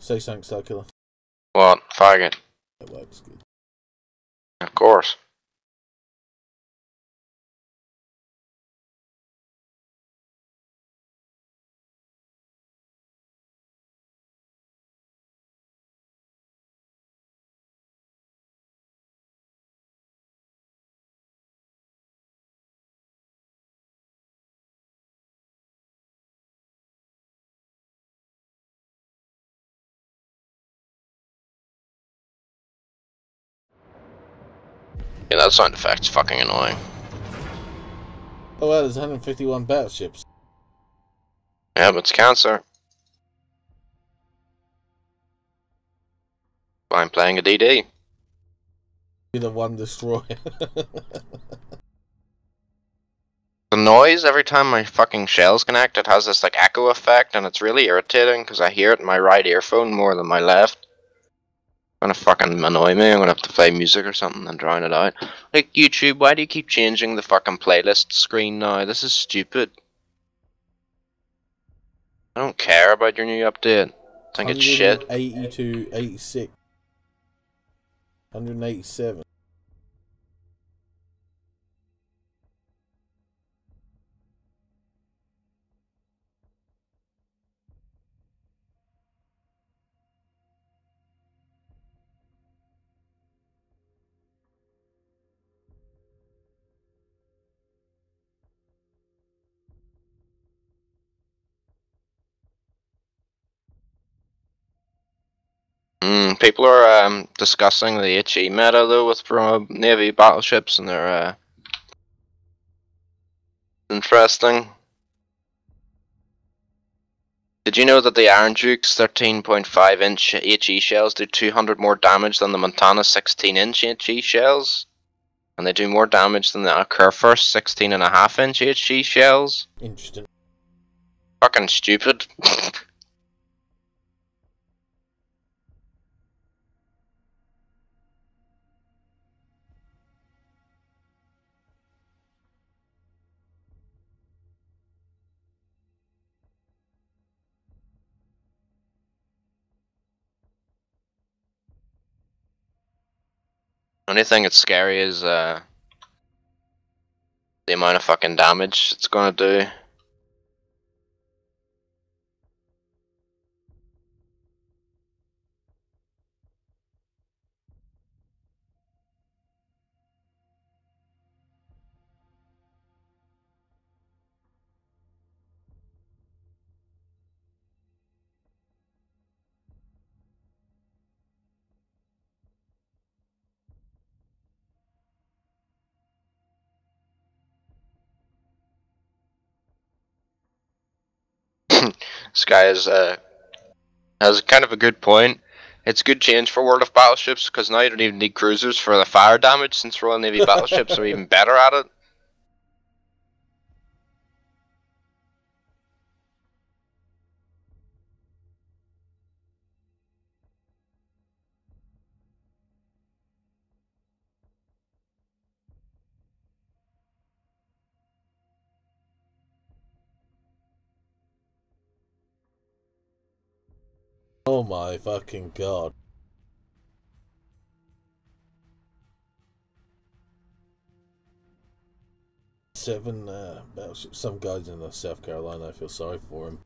Say something, Circular. What? Faggot. That works good. Of course. Yeah, that sound effect's fucking annoying. Oh well, there's 151 battleships. Yeah, but it's cancer. I'm playing a DD. You're the one destroyer. The noise every time my fucking shells connect, it has this like echo effect, and it's really irritating because I hear it in my right earphone more than my left. It's gonna fucking annoy me. I'm gonna have to play music or something and drown it out. Like, YouTube, why do you keep changing the fucking playlist screen now? This is stupid. I don't care about your new update. I think it's shit. 182, 86, 187. People are discussing the HE meta though with Navy battleships, and they're interesting. Did you know that the Iron Duke's 13.5-inch HE shells do 200 more damage than the Montana 16-inch HE shells? And they do more damage than the Converse 16.5-inch HE shells? Interesting. Fucking stupid. Only thing that's scary is the amount of fucking damage it's gonna do. This guy has kind of a good point. It's a good change for World of Battleships because now you don't even need cruisers for the fire damage, since Royal Navy battleships are even better at it. Oh my fucking god. Seven battleships. Some guys in South Carolina, I feel sorry for him.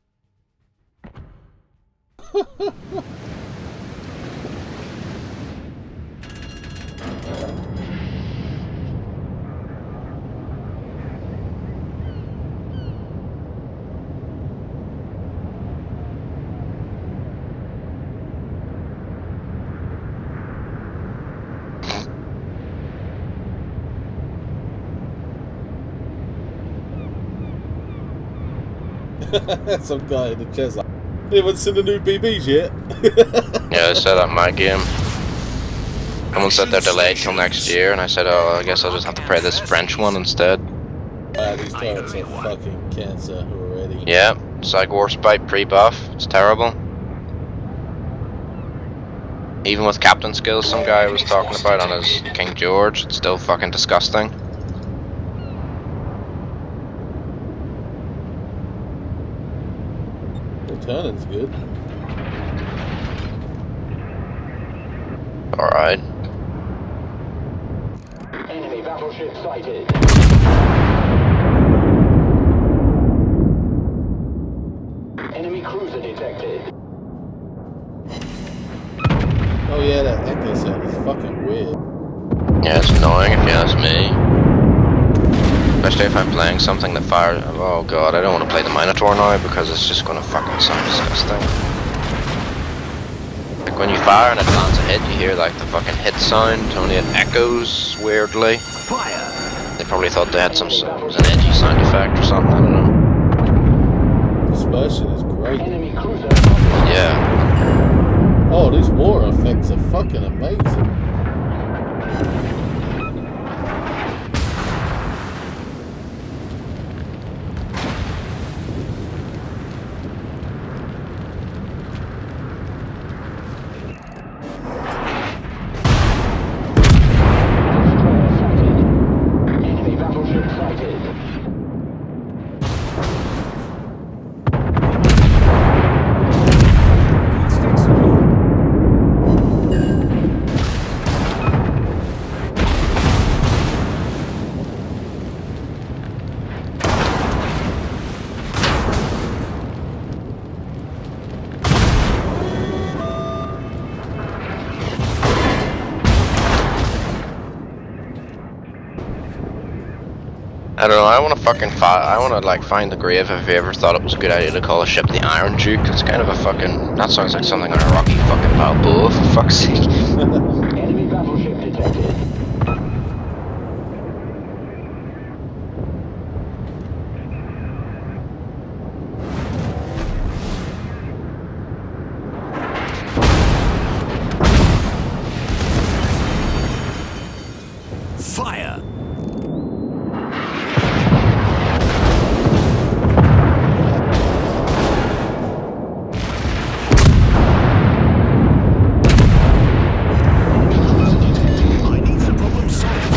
Some guy in the chest like, you haven't seen the new BBs yet? Yeah, I set up my game. Someone said they're delayed till next year, and I said, oh, I guess I'll just have to play this French one instead. These turrets are fucking cancer already. Yeah, Psych Warspite pre-buff. It's terrible. Even with captain skills some guy was talking about on his King George, it's still fucking disgusting. The turning's good. battleship sighted. Enemy cruiser detected. Oh yeah, that echo sound is fucking weird. Yeah, it's annoying if you ask me. Especially if I'm playing something that fires. Oh god, I don't want to play the Minotaur now because it's just gonna fucking sound disgusting. Like when you fire and it lands a hit, you hear like the fucking hit sound, only it echoes weirdly. Fire! They probably thought they had an edgy sound effect or something, I don't know. Dispersion is great. Enemy cruiser. Yeah. Oh, these war effects are fucking amazing. Enemy battleship sighted. I don't know, I wanna fucking I wanna like find the grave if you ever thought it was a good idea to call a ship the Iron Duke. It's kind of a fucking, that sounds like something on a Rocky fucking Balboa, for fuck's sake. Enemy battleship detected. Fire! I need the problem solved.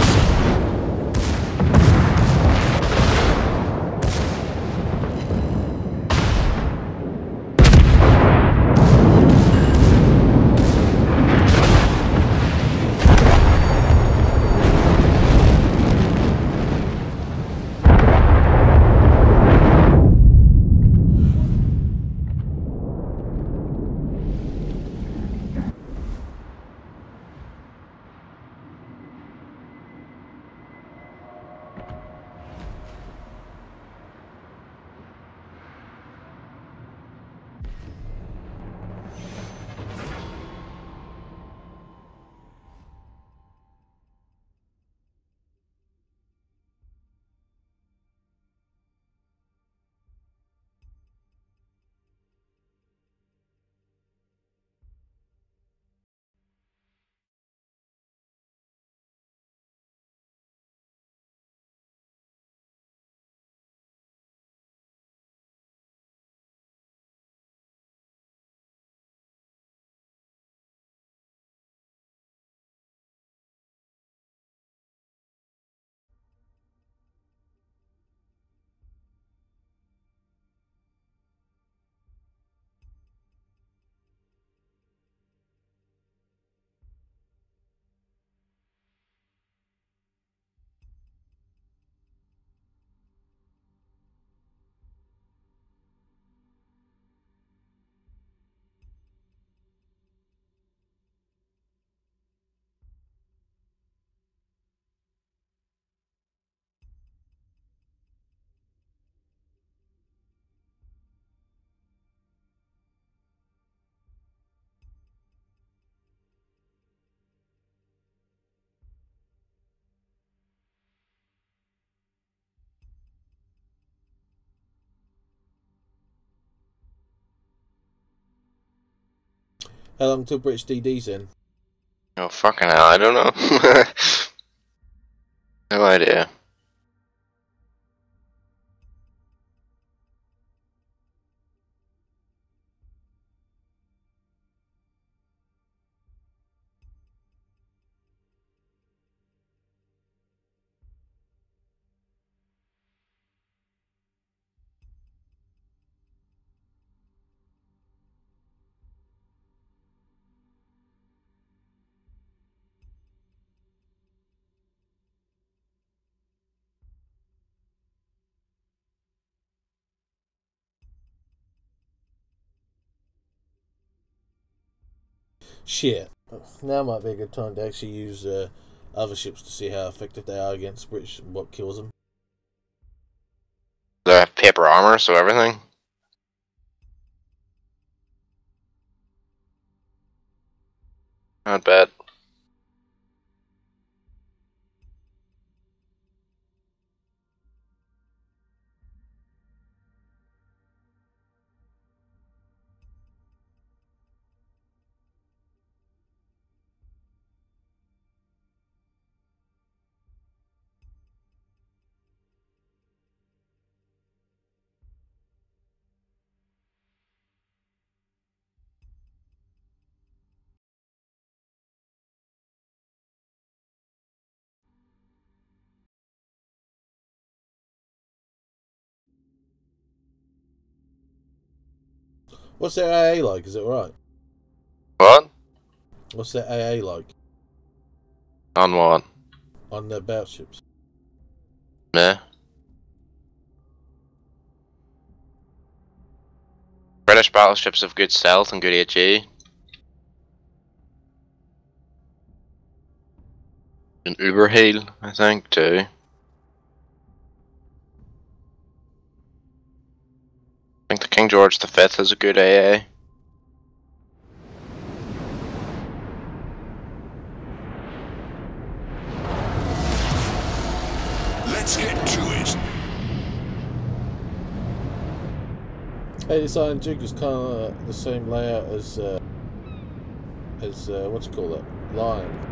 How long till British DD's in? Oh fucking hell, I don't know. No idea. Shit. Now might be a good time to actually use other ships to see how effective they are against British and what kills them. They have paper armor, so everything. Not bad. What's their AA like? Is it right? What? What's their AA like On what? on their battleships? Meh. British battleships have good stealth and good HE. And Uberheal, I think, too. I think the King George V has a good AA. Let's get to it. Hey, this Iron Duke is kind of the same layout as what you call that? Lion.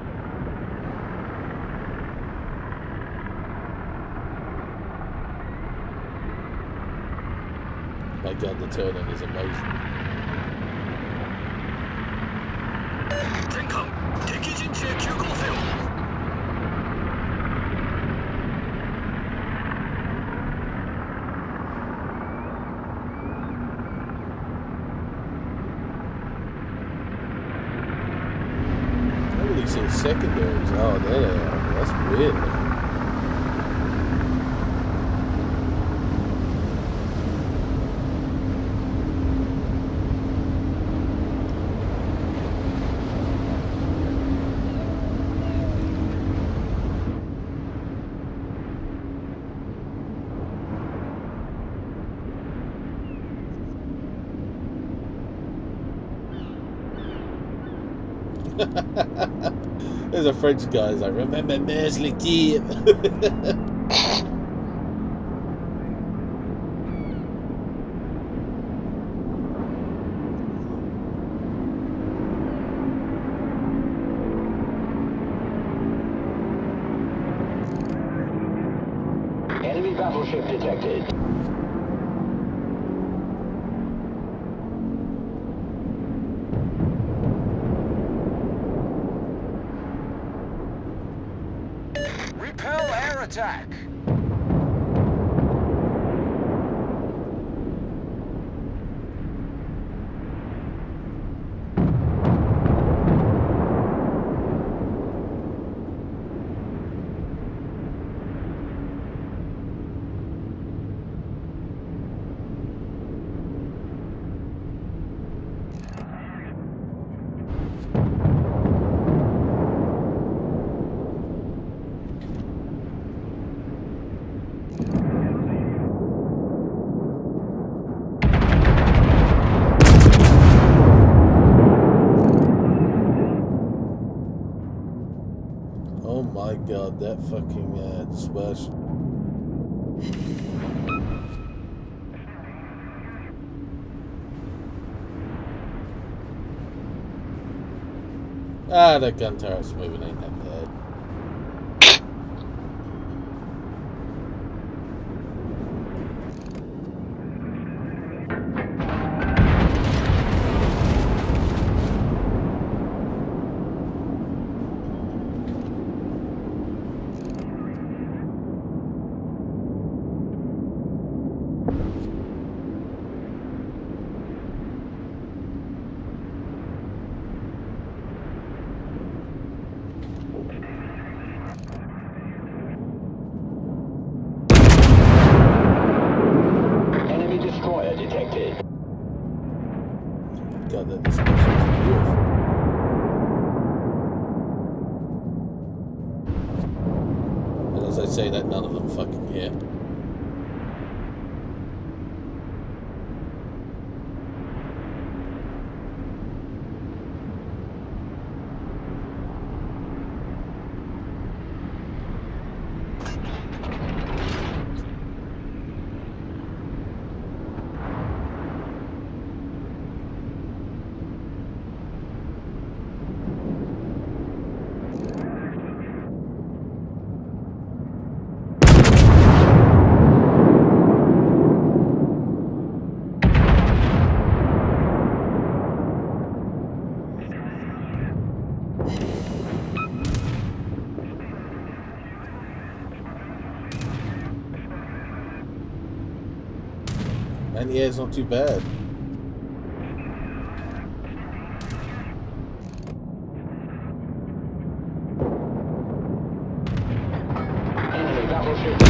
My god, the turn-in is amazing. 全艦敵陣地へ急行せよ I really see secondaries. Oh, there they are. That's weird. There's a French guy who's like, remember Mersey Team. Enemy battleship detected. Repel air attack. Oh my god, that fucking dispersion. Ah, that gun turret's moving ain't that bad. Enemy destroyer detected. God, that dispersion is beautiful. say that none of them fucking hit. And yeah, it's not too bad. Enemy battleship.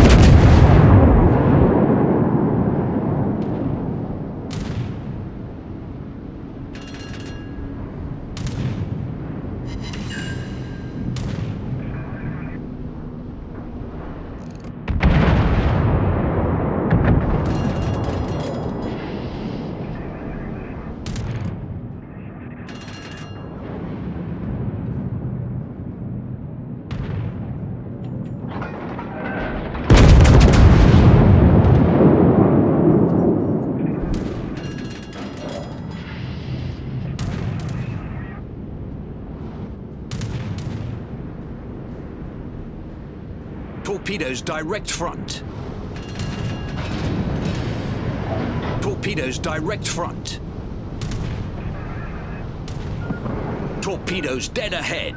Torpedoes direct front. Torpedoes direct front. Torpedoes dead ahead.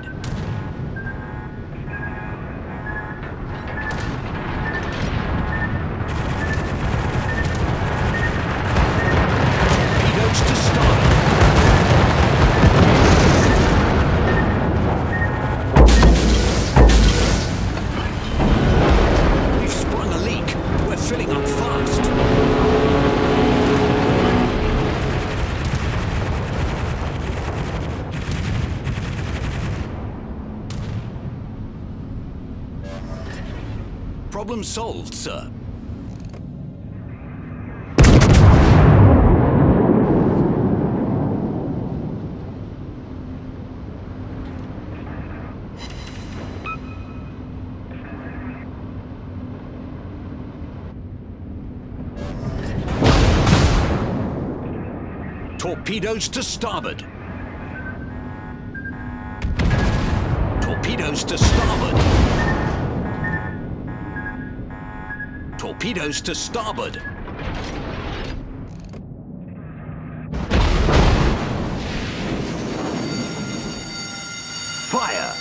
Torpedoes to start. We've sprung a leak. We're filling up fast. Problem solved, sir. Torpedoes to starboard. Torpedoes to starboard. Torpedoes to starboard. Fire!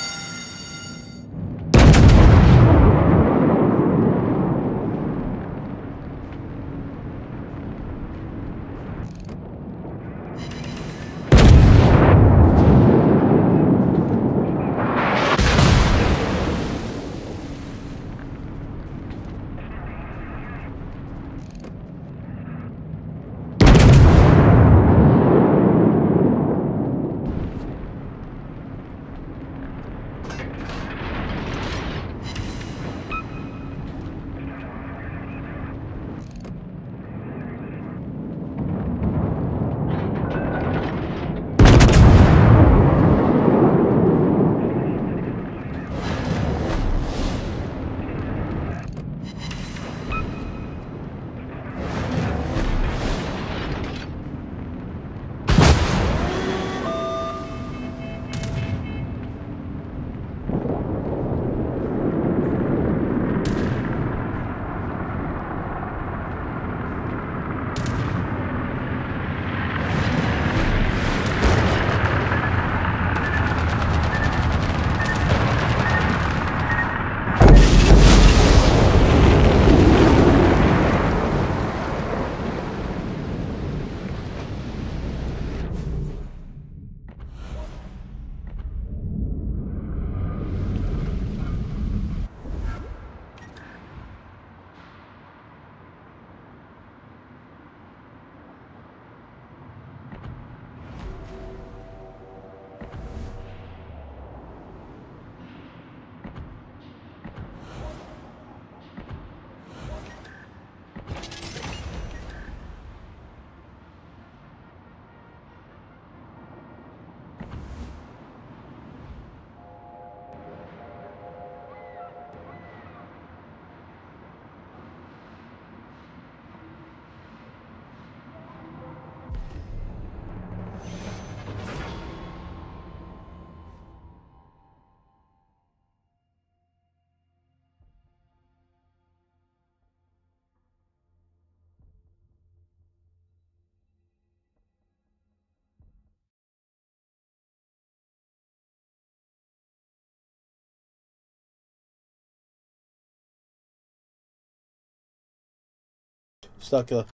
Start killer.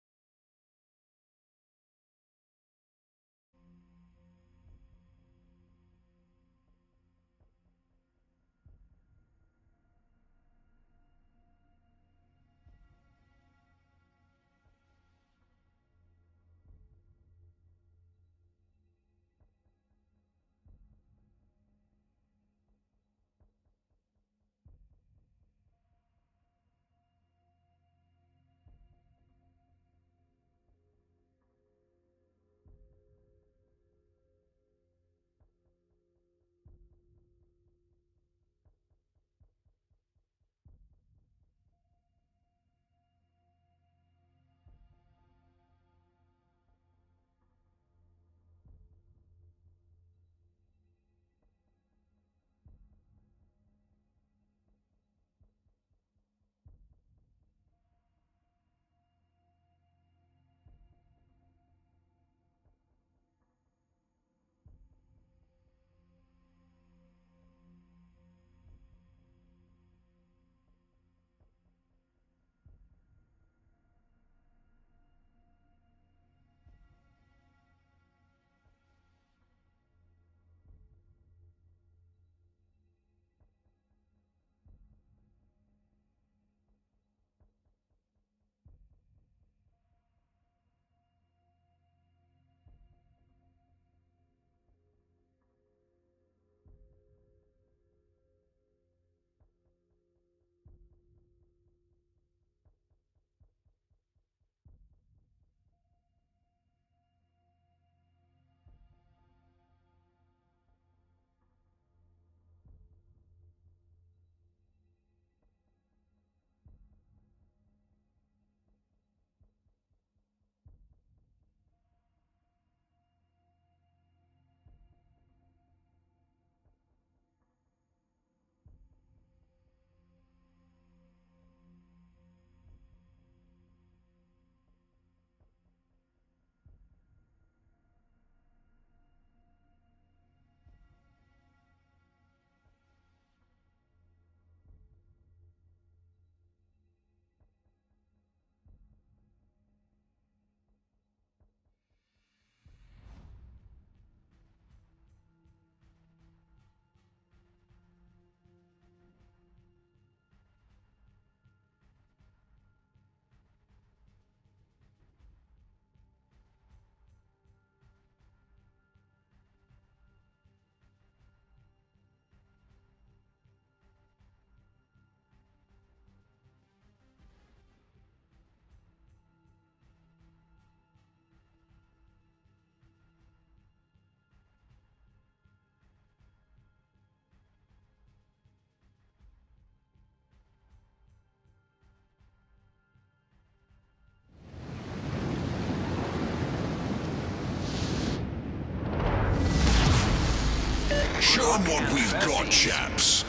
Show 'em what we've got, chaps.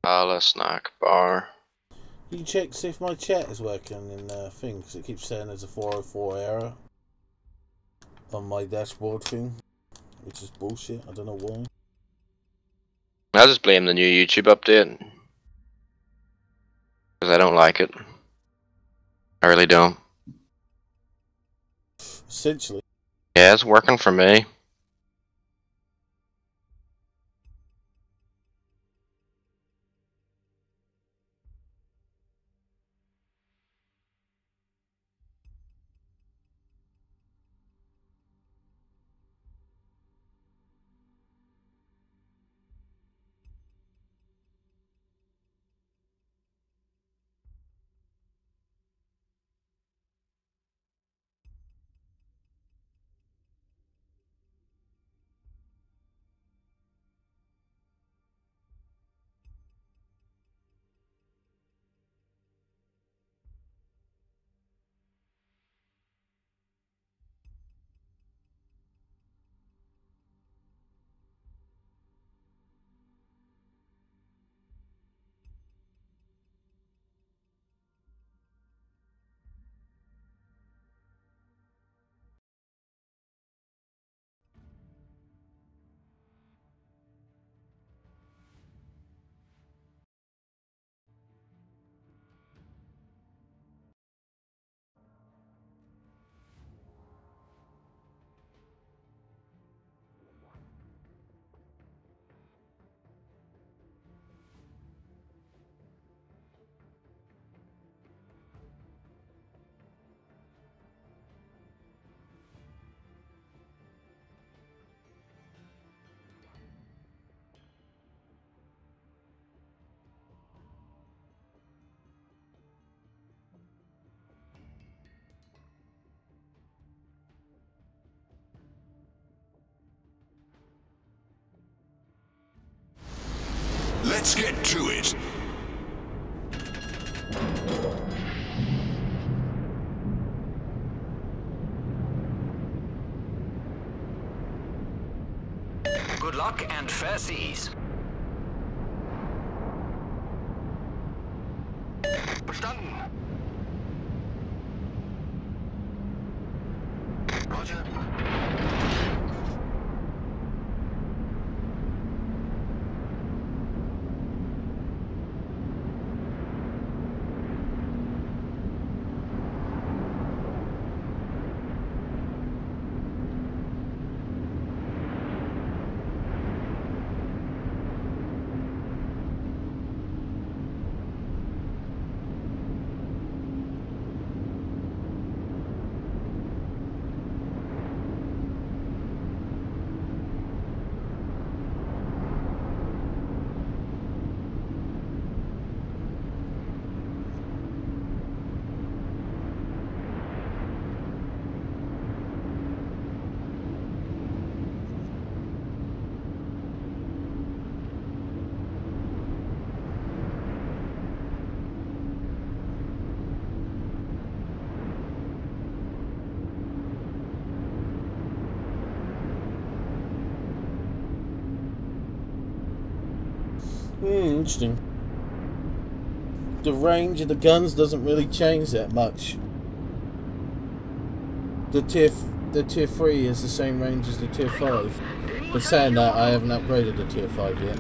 Gala snack bar. You can check see if my chat is working in the thing, because it keeps saying there's a 404 error on my dashboard thing, which is bullshit. I don't know why. I just blame the new YouTube update. Because I don't like it. I really don't. Essentially. Yeah, it's working for me. Let's get to it. Good luck and fair seas. Verstanden. Roger. Interesting. The range of the guns doesn't really change that much. The tier 3 is the same range as the tier 5. But saying that, I haven't upgraded the tier 5 yet.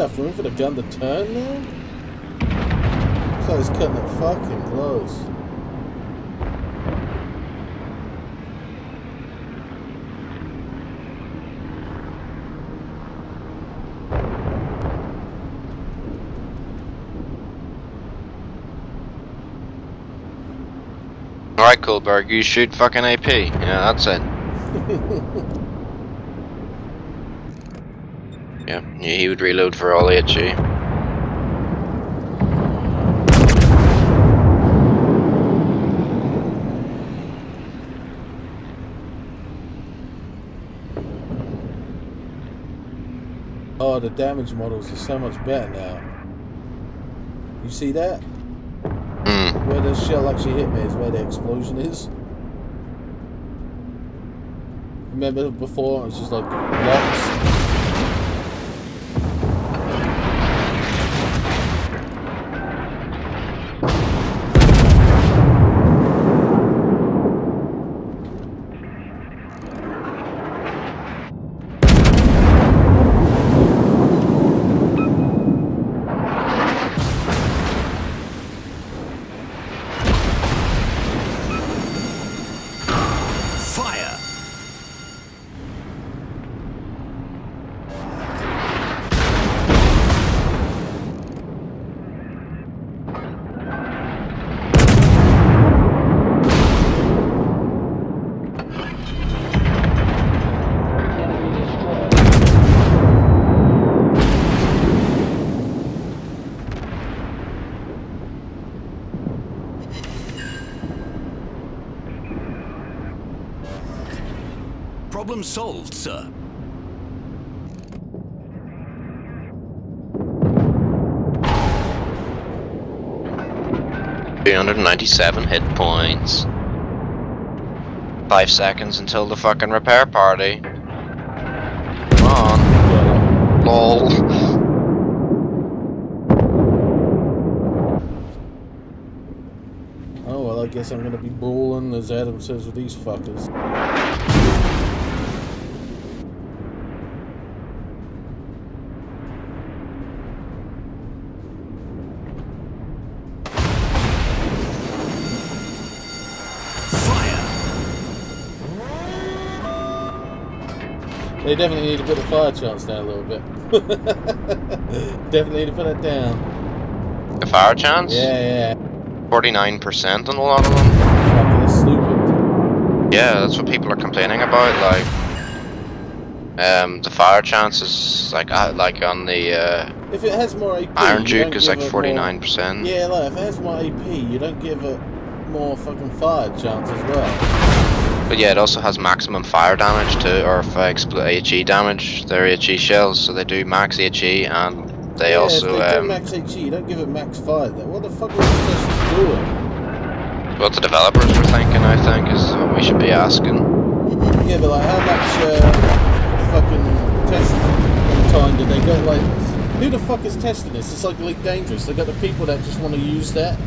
enough room for the gun to turn now? Looks like it's cutting it fucking close. Alright, Kohlberg, you shoot fucking AP. Yeah, that's it. Yeah, he would reload for all HE. Oh, the damage models are so much better now. You see that? Where the shell actually hit me is where the explosion is. Remember before it was just like blocks? Problem solved, sir. $397 hit points. 5 seconds until the fucking repair party. Come on. LOL. Oh well, I guess I'm gonna be brawling, as Adam says, with these fuckers. They definitely need to put the fire chance down a little bit. Definitely need to put it down. The fire chance? Yeah, yeah. 49% on a lot of them. Fucking stupid. Yeah, that's what people are complaining about. Like, the fire chance is like on the if it has more AP, Iron Duke is like 49%. More, yeah, like if it has more AP, you don't give it more fucking fire chance as well. But yeah, it also has maximum fire damage too, or HE damage. They're HE shells, so they do max HE, and they also if they do max HE, you don't give it max fire. Then what the fuck are these testers doing? What the developers were thinking, I think, is what we should be asking. Yeah, but like, how much fucking testing time did they got? Like, who the fuck is testing this? It's like Elite Dangerous. They got the people that just want to use that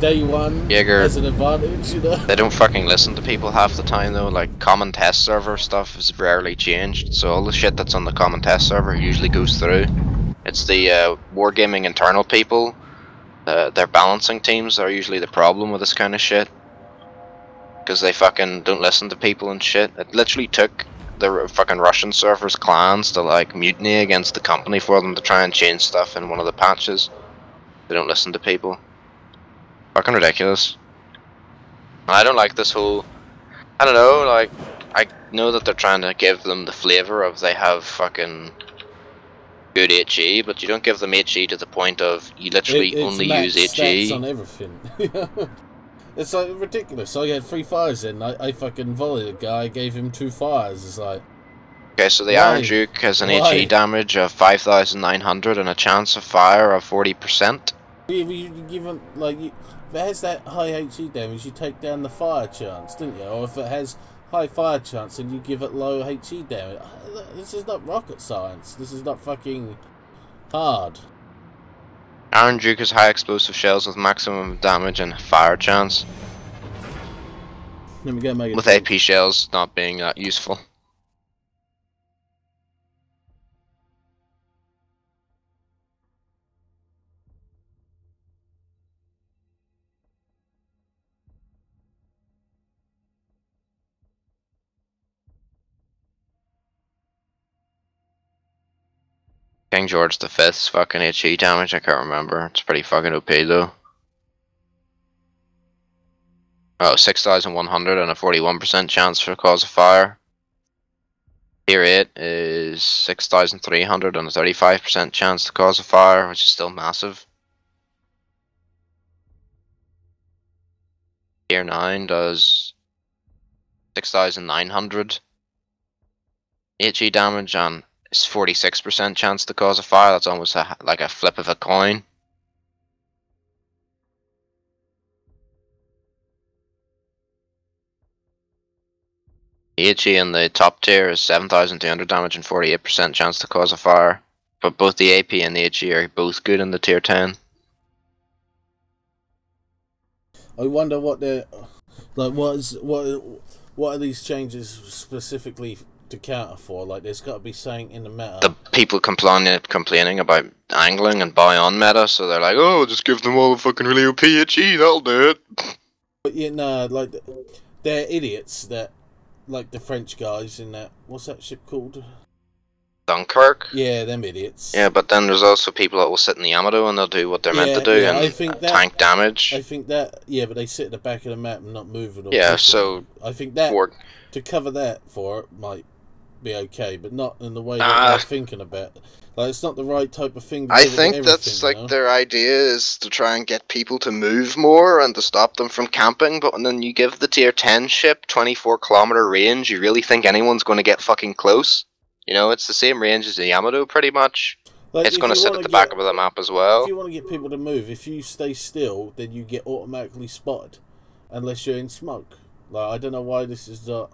day one as an advantage, you know? They don't fucking listen to people half the time though. Like, common test server stuff is rarely changed, so all the shit that's on the common test server usually goes through. It's the wargaming internal people, their balancing teams are usually the problem with this kind of shit, because they fucking don't listen to people and shit. It literally took the fucking Russian servers clans to like mutiny against the company for them to try and change stuff in one of the patches. They don't listen to people. Fucking ridiculous. I don't like this whole, I don't know, like, I know that they're trying to give them the flavour of they have fucking good HE, but you don't give them HE to the point of you literally only use HE. It's on everything. It's like ridiculous. I had 3 fires in, I fucking volleyed a guy, gave him 2 fires, it's like... Okay, so the Iron Duke has an HE damage of 5,900 and a chance of fire of 40%. You give them, like, if it has that high HE damage, you take down the fire chance, didn't you? Or if it has high fire chance, then you give it low HE damage. This is not rocket science. This is not fucking hard. Iron Duke has high explosive shells with maximum damage and fire chance. Let me go make it. With AP shells not being that useful. King George V fucking HE damage, I can't remember. It's pretty fucking OP though. Oh, 6,100 and a 41% chance for cause of fire. Tier 8 is 6,300 and a 35% chance to cause a fire, which is still massive. Tier 9 does 6,900 HE damage and it's 46% chance to cause a fire. That's almost like a flip of a coin. HE in the top tier is 7,200 damage and 48% chance to cause a fire. But both the AP and the HE are both good in the tier 10. I wonder what they're like. What are these changes specifically to counter for? Like, there's got to be saying in the meta. The people complaining about angling and buy on meta, so they're like, oh, just give them all the fucking really OP HE, that'll do it. But yeah, no, like they're idiots that, like the French guys in that. What's that ship called? Dunkirk? Yeah, them idiots. Yeah, but then there's also people that will sit in the Yamato and they'll do what they're meant to do and I think that, tank damage. I think that, yeah, but they sit at the back of the map and not moving. Or yeah, pushing. so I think that to cover that for it might be okay, but not in the way that they're thinking about. Like, it's not the right type of thing. I think that's like their idea is to try and get people to move more and to stop them from camping. But when then you give the tier 10 ship 24-kilometer range, you really think anyone's going to get fucking close? You know, it's the same range as the Yamato, pretty much. Like, it's going to sit at the back of the map as well. If you want to get people to move, if you stay still, then you get automatically spotted, unless you're in smoke. Like, I don't know why this is not.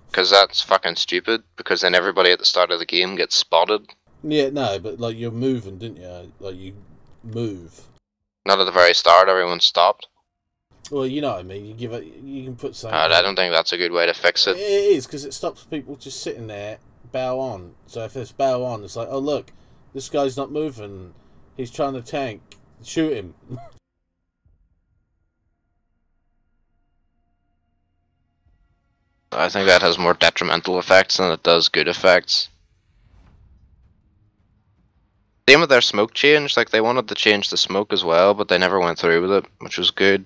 Because that's fucking stupid. Because then everybody at the start of the game gets spotted. Yeah, no, but like you're moving, didn't you? Like you move. Not at the very start. Everyone stopped. Well, you know what I mean. You give it. You can put something. I don't think that's a good way to fix it. It is because it stops people just sitting there. Bow on. So if it's bow on, it's like, oh look, this guy's not moving. He's trying to tank. Shoot him. I think that has more detrimental effects than it does good effects. Same with their smoke change. Like, they wanted to change the smoke as well, but they never went through with it, which was good.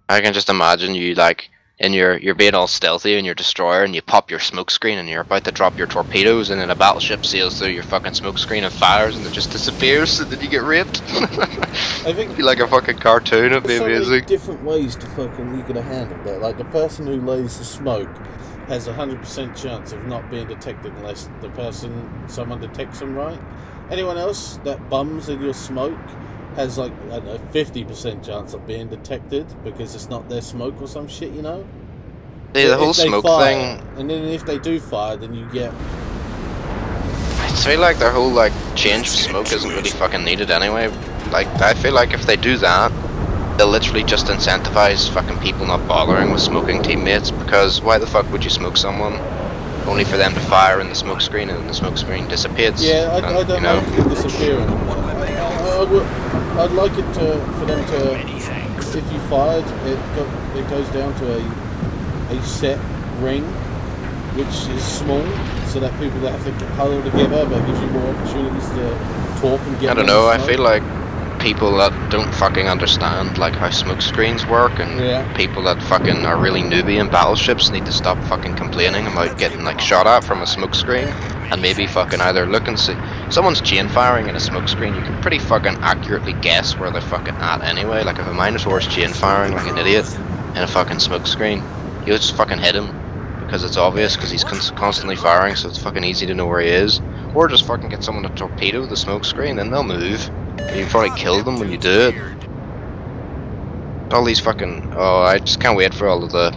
I can just imagine you, like, you're being all stealthy in your destroyer and you pop your smoke screen and you're about to drop your torpedoes and then a battleship sails through your fucking smoke screen and fires and it just disappears and then you get raped. I think it'd be like a fucking cartoon. It'd be amazing. Many different ways to fucking you gonna handle that. Like the person who lays the smoke has a 100% chance of not being detected unless someone detects them, right? Anyone else that bums in your smoke has like, I don't know, 50% chance of being detected because it's not their smoke or some shit, you know? Yeah, the whole smoke thing. And then if they do fire, then you get... I feel like their whole, like, change of smoke isn't really fucking needed anyway. Like, I feel like if they do that, they'll literally just incentivize fucking people not bothering with smoking teammates, because why the fuck would you smoke someone only for them to fire in the smoke screen and then the smoke screen dissipates? Yeah, I don't know if it's disappearing. I'd like it for them to, if you fired, it goes down to a set ring, which is small, so that people that have to huddle together, but it gives you more opportunities to talk and get. I don't know. I feel like people that don't fucking understand like how smoke screens work, and people that fucking are really newbie in battleships need to stop fucking complaining about getting like shot at from a smoke screen, and maybe fucking either look and see someone's chain firing in a smoke screen. You can pretty fucking accurately guess where they're fucking at anyway. Like if a Minotaur's chain firing like an idiot in a fucking smoke screen, you'll just fucking hit him because it's obvious, because he's constantly firing, so it's fucking easy to know where he is. Or just fucking get someone to torpedo the smoke screen, then they'll move. And you probably kill them when you do it. All these fucking... Oh, I just can't wait for all of the...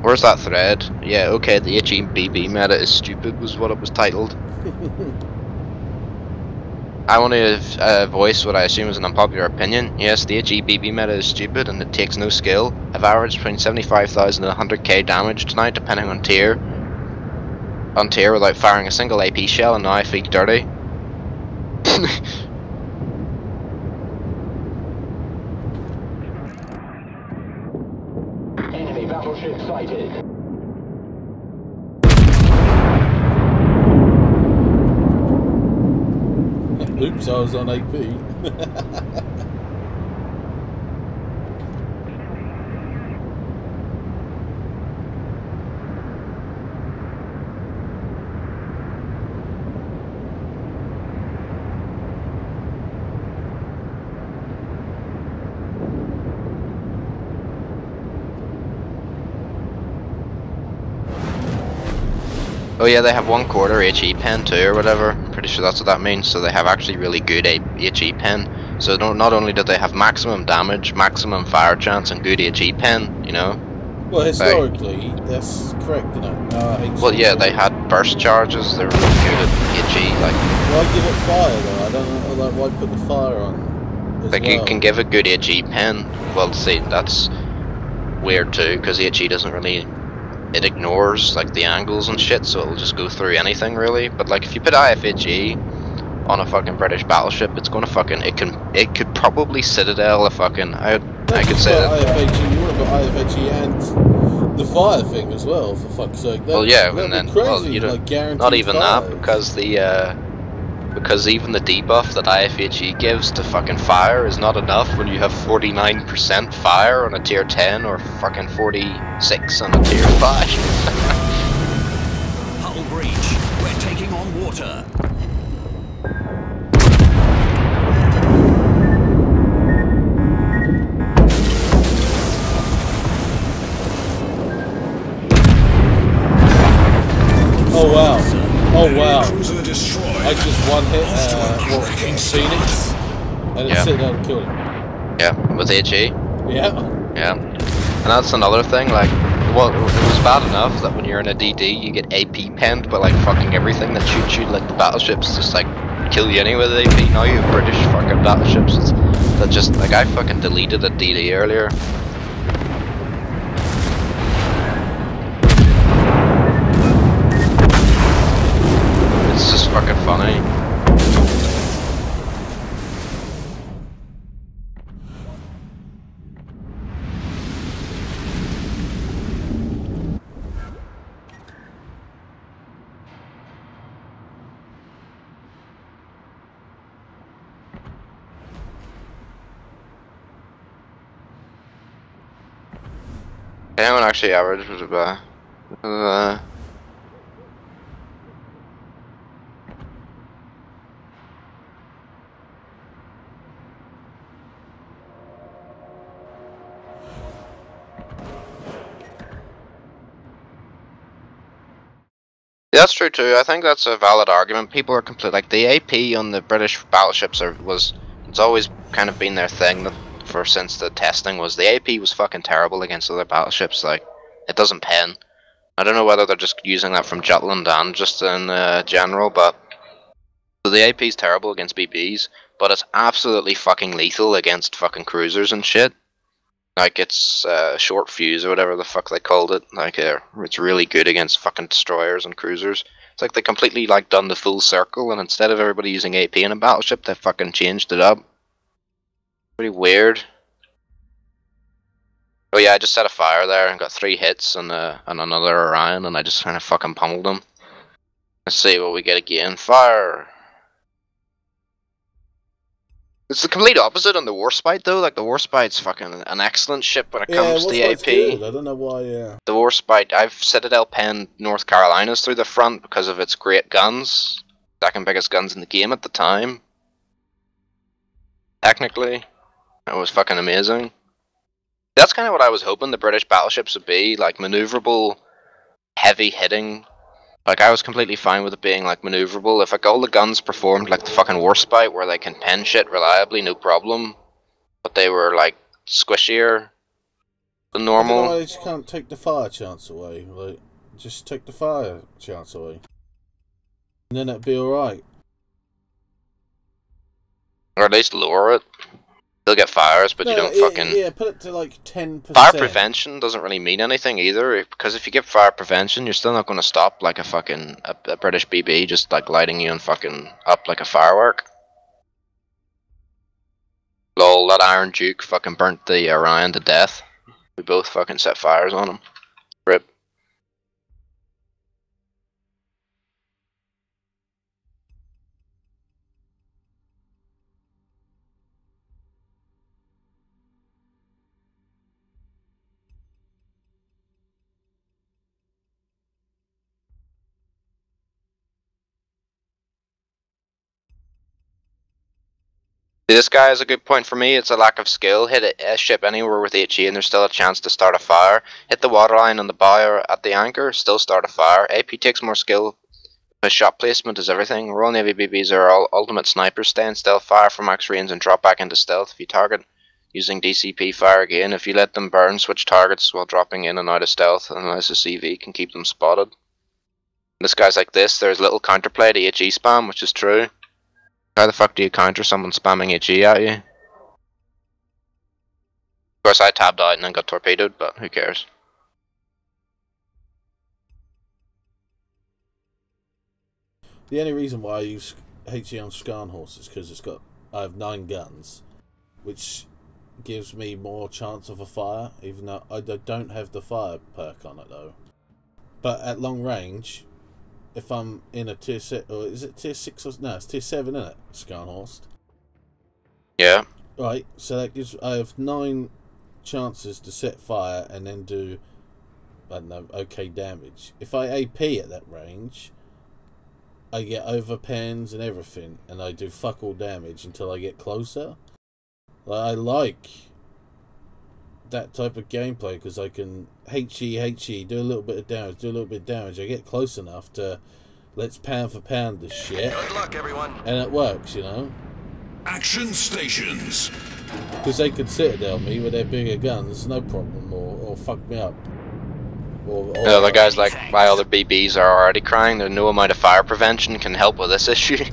Where's that thread? Yeah, okay, the HEBB meta is stupid was what it was titled. I want to voice what I assume is an unpopular opinion. Yes, the HEBB meta is stupid and it takes no skill. I've averaged between 75,000 and 100k damage tonight, depending on tier. On tier without firing a single AP shell, and now I feel dirty. Enemy battleship sighted. Oops, I was on AP. Oh yeah, they have 1/4 HE pen too, or whatever. Pretty sure that's what that means. So they have actually really good HE pen. So not only do they have maximum damage, maximum fire chance, and good HE pen, you know. Well, historically, that's correct, isn't it? Well, yeah, they had burst charges. They're really good at HE. Like, why give it fire though? I don't know. Like, why put the fire on? Like you can give a good HE pen. Well, see, that's weird too, because HE doesn't really. It ignores like the angles and shit, so it'll just go through anything really. But like if you put IFHE on a fucking British battleship, it's gonna fucking it could probably Citadel a fucking I could say that. IFHE, you want to put IFHE and the fire thing as well, for fuck's sake. Well, yeah, and then crazy, well, you don't, like guaranteed not even fires. that because even the debuff that IFHE gives to fucking fire is not enough when you have 49% fire on a tier 10 or fucking 46 on a tier 5. Hull breach. We're taking on water. Oh wow. Oh wow. Cruiser destroyed. I just one hit Phoenix and it's sitting down and killed him. Yeah, with HE. Yeah. Yeah. And that's another thing, like, well, it was bad enough that when you're in a DD you get AP penned, but like fucking everything that shoots you, like the battleships, just like kill you anyway with AP. Now you have British fucking battleships that just, like, I fucking deleted a DD earlier. It's just fucking funny. Damn, actually average was about yeah, that's true too. I think that's a valid argument. People are complete like the AP on the British battleships it's always kind of been their thing that since the testing was the AP was fucking terrible against other battleships. Like, it doesn't pen. I don't know whether they're just using that from Jutland and just in general, but so the AP is terrible against BBs, but it's absolutely fucking lethal against fucking cruisers and shit. Like, it's short fuse or whatever the fuck they called it. Like, it's really good against fucking destroyers and cruisers. It's like they completely like done the full circle, and instead of everybody using AP in a battleship, they fucking changed it up. Pretty weird. Oh yeah, I just set a fire there and got 3 hits and another Orion, and I just kind of fucking pummeled them. Let's see what we get again. Fire. It's the complete opposite on the Warspite though. Like, the Warspite's fucking an excellent ship when it comes to the AP. Good. I don't know why. Yeah. The Warspite, I've Citadel penned North Carolinas through the front because of its great guns. Second biggest guns in the game at the time. Technically, it was fucking amazing. That's kind of what I was hoping the British battleships would be, like maneuverable, heavy hitting. Like, I was completely fine with it being like maneuverable. If like all the guns performed like the fucking Warspite, where they can pen shit reliably, no problem. But they were like squishier than normal. I don't know why they just can't take the fire chance away. Like, just take the fire chance away, and then it'd be alright. Or at least lower it. They'll get fires, but you don't fucking... Yeah, put it to like 10%. Fire prevention doesn't really mean anything either, because if you get fire prevention, you're still not going to stop like a fucking... A British BB just like lighting you and fucking up like a firework. Lol, that Iron Duke fucking burnt the Orion to death. We both fucking set fires on him. Rip. This guy is a good point for me. It's a lack of skill. Hit a ship anywhere with HE and there's still a chance to start a fire. Hit the waterline on the bow or at the anchor, still start a fire. AP takes more skill. His shot placement is everything. Royal Navy BBs are all ultimate snipers. Stay in stealth, fire from max range and drop back into stealth. If you target using DCP, fire again. If you let them burn, switch targets while dropping in and out of stealth, unless a CV can keep them spotted. This guy's like this. There's little counterplay to HE spam, which is true. How the fuck do you counter someone spamming HE at you? Of course, I tabbed out and then got torpedoed, but who cares? The only reason why I use HE on Skarnhorse is because I have 9 guns, which gives me more chance of a fire, even though I don't have the fire perk on it though. But at long range, if I'm in a tier 6, or is it tier 6 or no? It's tier 7, isn't it? Skarnhorst. Yeah. Right. So that gives I have 9 chances to set fire and then do, I don't know, okay damage. If I AP at that range, I get over pens and everything, and I do fuck all damage until I get closer. I like that type of gameplay because I can HE, do a little bit of damage, I get close enough to let's pound for pound this shit. Good luck, everyone. And it works, you know? Action stations. Because they could citadel me with their bigger guns, no problem, or fuck me up. The other guys like my other BBs are already crying. There's no amount of fire prevention can help with this issue.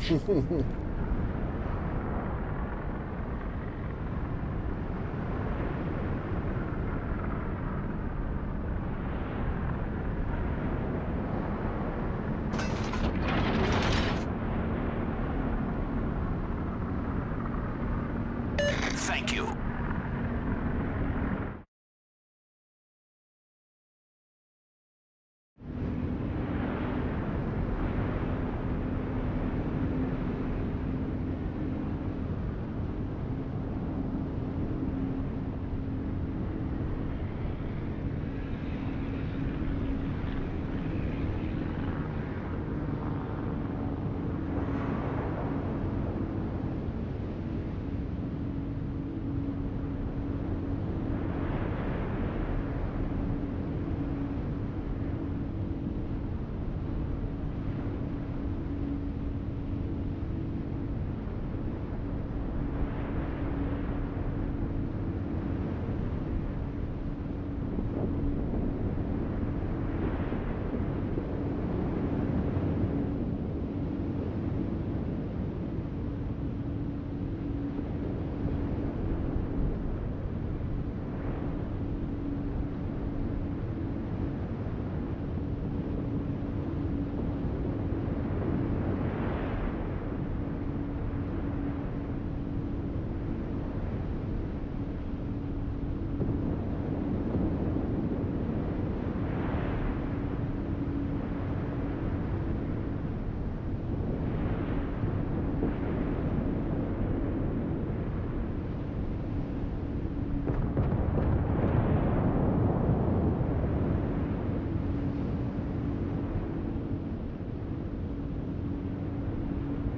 Thank you.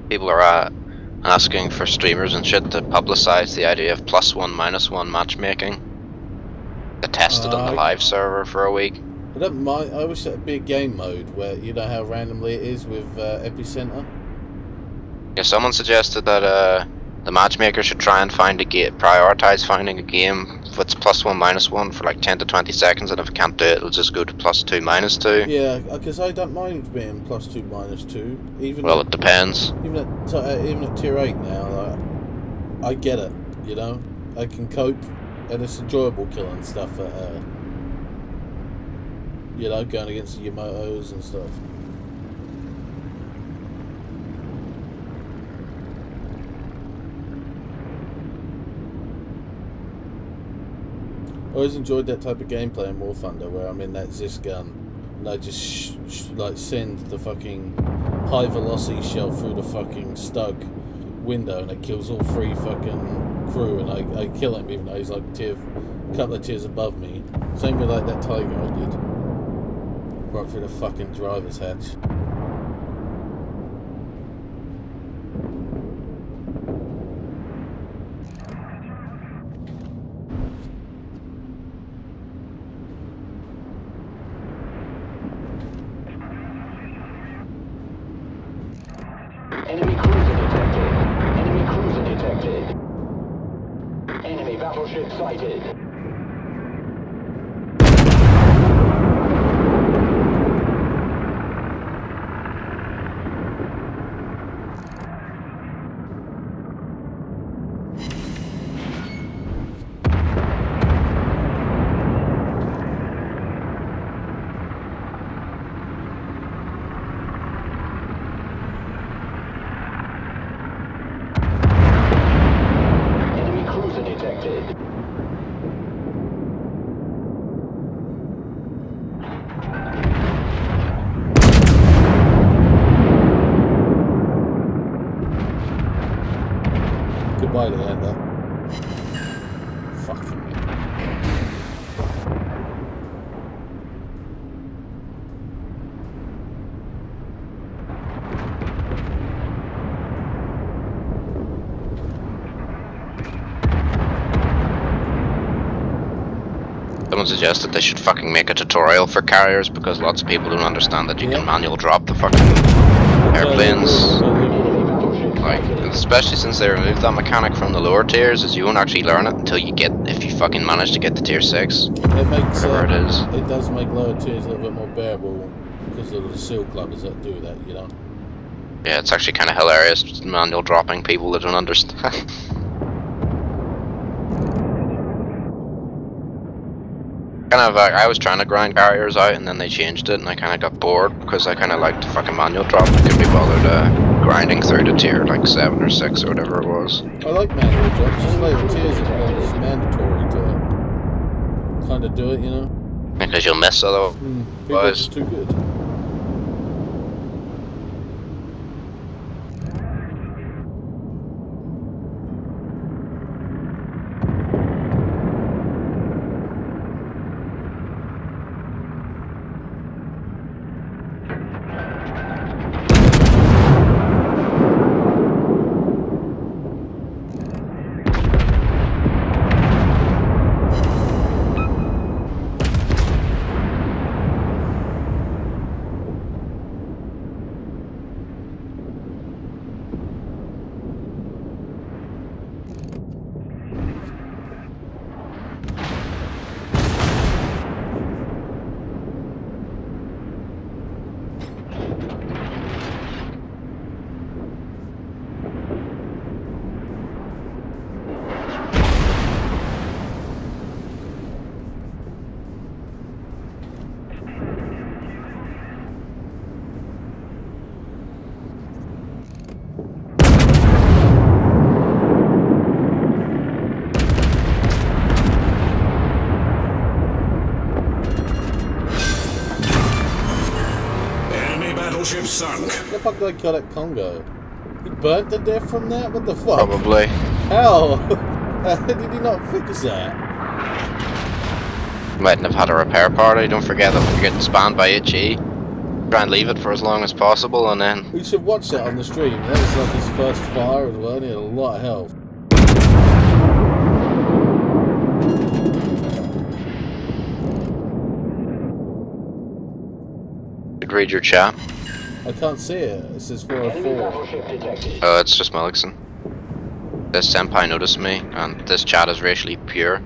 People are asking for streamers and shit to publicize the idea of +1 -1 matchmaking. I tested on the live server for a week. I don't mind. I wish that'd be a game mode where you know how randomly it is with Epicenter. Yeah, someone suggested that the matchmaker should try and prioritize finding a game that's +1 -1 for like 10 to 20 seconds, and if it can't do it, it'll just go to +2 -2. Yeah, because I don't mind being +2 -2. Even well, it depends. Even at tier 8 now, like, I get it. You know, I can cope, and it's enjoyable killing stuff at you know, going against the Yamotos and stuff. I always enjoyed that type of gameplay in War Thunder where I'm in that Zis gun and I just like send the fucking high velocity shell through the fucking Stug window and it kills all 3 fucking crew, and I kill him even though he's like a couple of tiers above me. Same with like that Tiger I did. Right through the fucking driver's hatch. Enemy battleship sighted. Enemy cruiser detected. Goodbye, Leander. Fucking me. Someone suggested they should fucking make a tutorial for carriers because lots of people don't understand that you Yeah. can manual drop the fucking airplanes. Like, especially since they removed that mechanic from the lower tiers, is you won't actually learn it until you get, if you fucking manage to get to tier 6. It makes Whatever it is. It does make lower tiers a little bit more bearable because of the seal clubbers that do that, you know. Yeah, it's actually kind of hilarious, just manual dropping people that don't understand. I was trying to grind carriers out and then they changed it and I kind of got bored because I kind of liked to fucking manual drop and couldn't be bothered grinding through to tier like 7 or 6 or whatever it was. I like manual drops, just like the tiers, it's mandatory to kind of do it, you know. Because you'll miss other Because it's too good. Battleship sunk. The fuck did I kill that Congo? He burnt to death from that? What the fuck? Probably. How? How did he not fix that? Mightn't have had a repair party. Don't forget that we're getting spammed by HE. Try and leave it for as long as possible and then... We should watch that on the stream. That was like his first fire as well. He had a lot of health. Read your chat. I can't see it. It says 404. Oh, it's just Melixon. This senpai noticed me, and this chat is racially pure.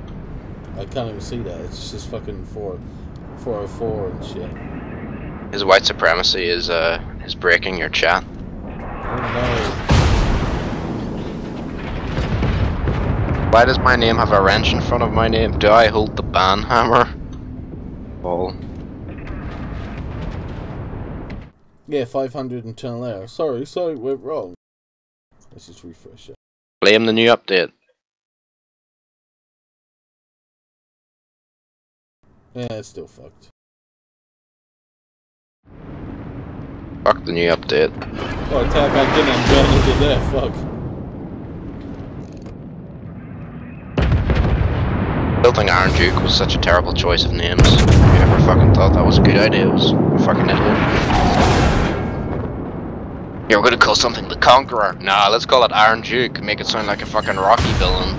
I can't even see that. It's just fucking 404 and shit. His white supremacy is breaking your chat. Oh Why does my name have a wrench in front of my name? Do I hold the ban hammer? Ball. Yeah, 510 there. Sorry, went wrong. Let's just refresh it. Blame the new update. Yeah, it's still fucked. Fuck the new update. Oh, I tap back in and burn it there, fuck. Building Iron Duke was such a terrible choice of names. I never fucking thought that was a good idea. It was a fucking idiot. Yeah, we're gonna call something the Conqueror. Nah, let's call it Iron Duke. Make it sound like a fucking Rocky villain.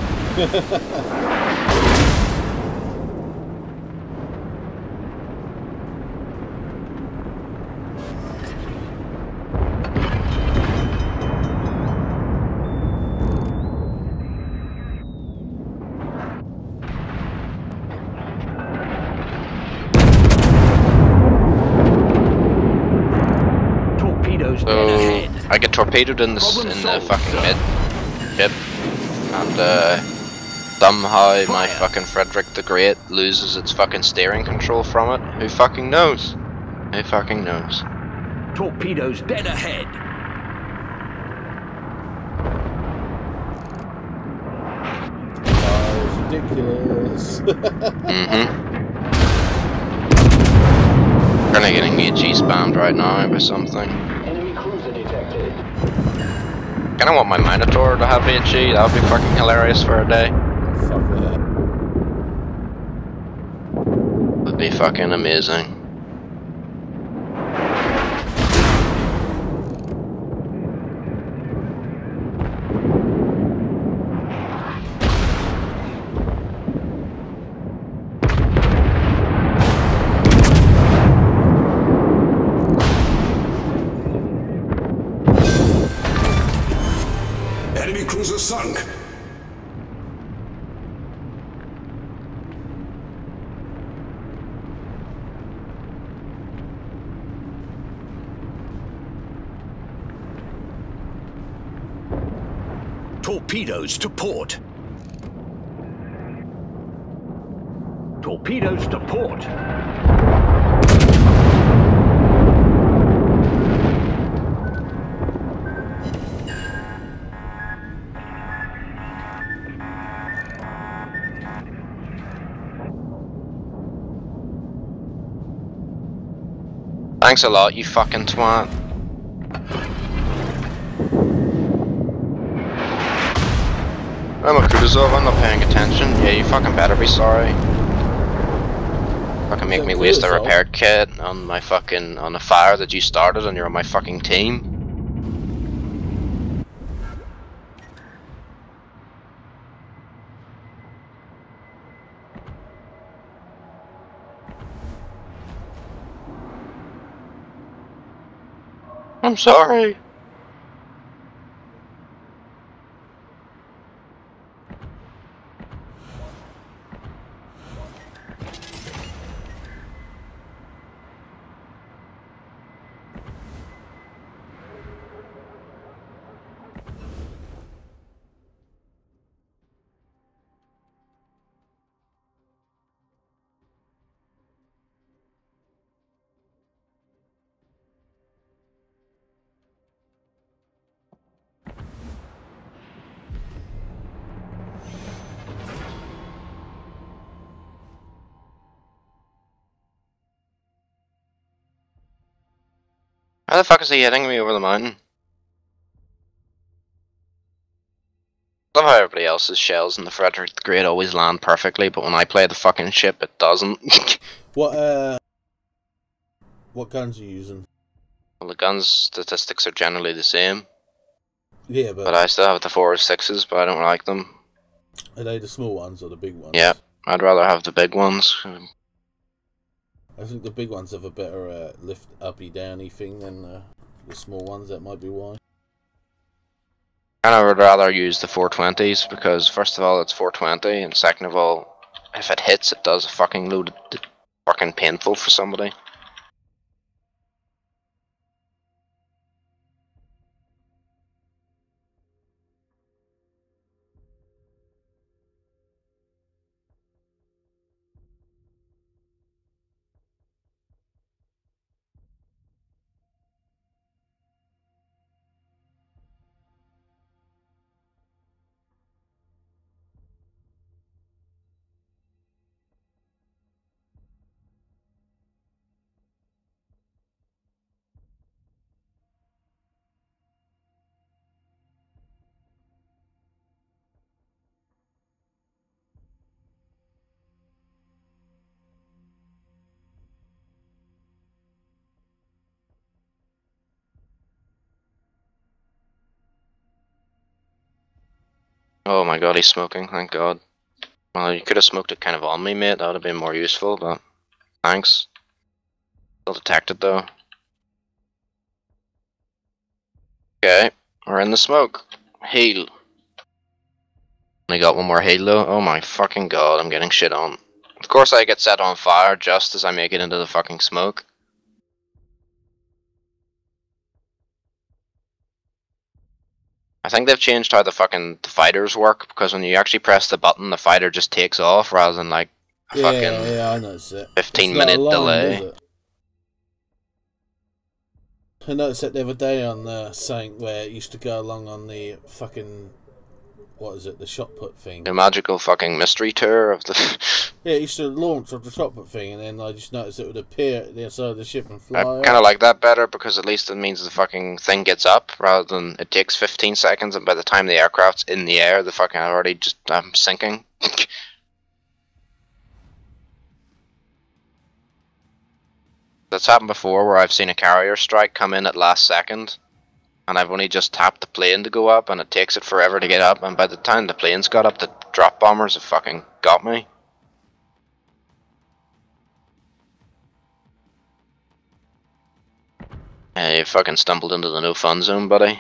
torpedoed in the fucking mid ship, and somehow my fucking Frederick the Great loses its fucking steering control from it. Who fucking knows? Who fucking knows? Torpedoes dead ahead. Oh, it's ridiculous. Kinda getting HE spammed right now by something. Enemy cruiser detected. Kinda want my Minotaur to have HE, that would be fucking hilarious for a day. Fuck that. Would be fucking amazing. Enemy cruiser sunk. Torpedoes to port. Torpedoes to port. Thanks a lot, you fucking twat. I'm a Kutuzov, I'm not paying attention. Yeah, you fucking better be sorry. Fucking make me waste a repair kit on my fucking, on a fire that you started and you're on my fucking team. I'm sorry. How the fuck is he hitting me over the mountain? I love how everybody else's shells in the Frederick the Great always land perfectly, but when I play the fucking ship, it doesn't. What guns are you using? Well, the guns statistics are generally the same. Yeah, But I still have the 4.6s, but I don't like them. are they the small ones or the big ones? Yeah, I'd rather have the big ones. I think the big ones have a better lift uppy downy thing than the small ones. That might be why. And I would rather use the 420s because first of all it's 420 and second of all if it hits it does a fucking load of fucking painful for somebody. Oh my god, he's smoking, thank god. Well, you could have smoked it kind of on me, mate, that would have been more useful, but thanks. Still detected though. Okay, we're in the smoke. Heal. I got one more heal though. Oh my fucking god, I'm getting shit on. Of course I get set on fire just as I make it into the fucking smoke. I think they've changed how the fighters work, because when you actually press the button, the fighter just takes off rather than like a fucking Yeah, I noticed it. 15-minute delay. Is it? I noticed that the other day on something where it used to go along on the fucking, what is it, the shot put thing. The magical fucking mystery tour of the... Yeah, it used to launch off the shot put thing, and then I just noticed it would appear at the other side of the ship and fly I out. kind of like that better, because at least it means the fucking thing gets up, rather than it takes 15 seconds, and by the time the aircraft's in the air, the fucking already just sinking. That's happened before, where I've seen a carrier strike come in at last second, and I've only just tapped the plane to go up, and it takes it forever to get up, and by the time the plane's got up, the drop bombers have fucking got me. Yeah, you fucking stumbled into the no fun zone, buddy.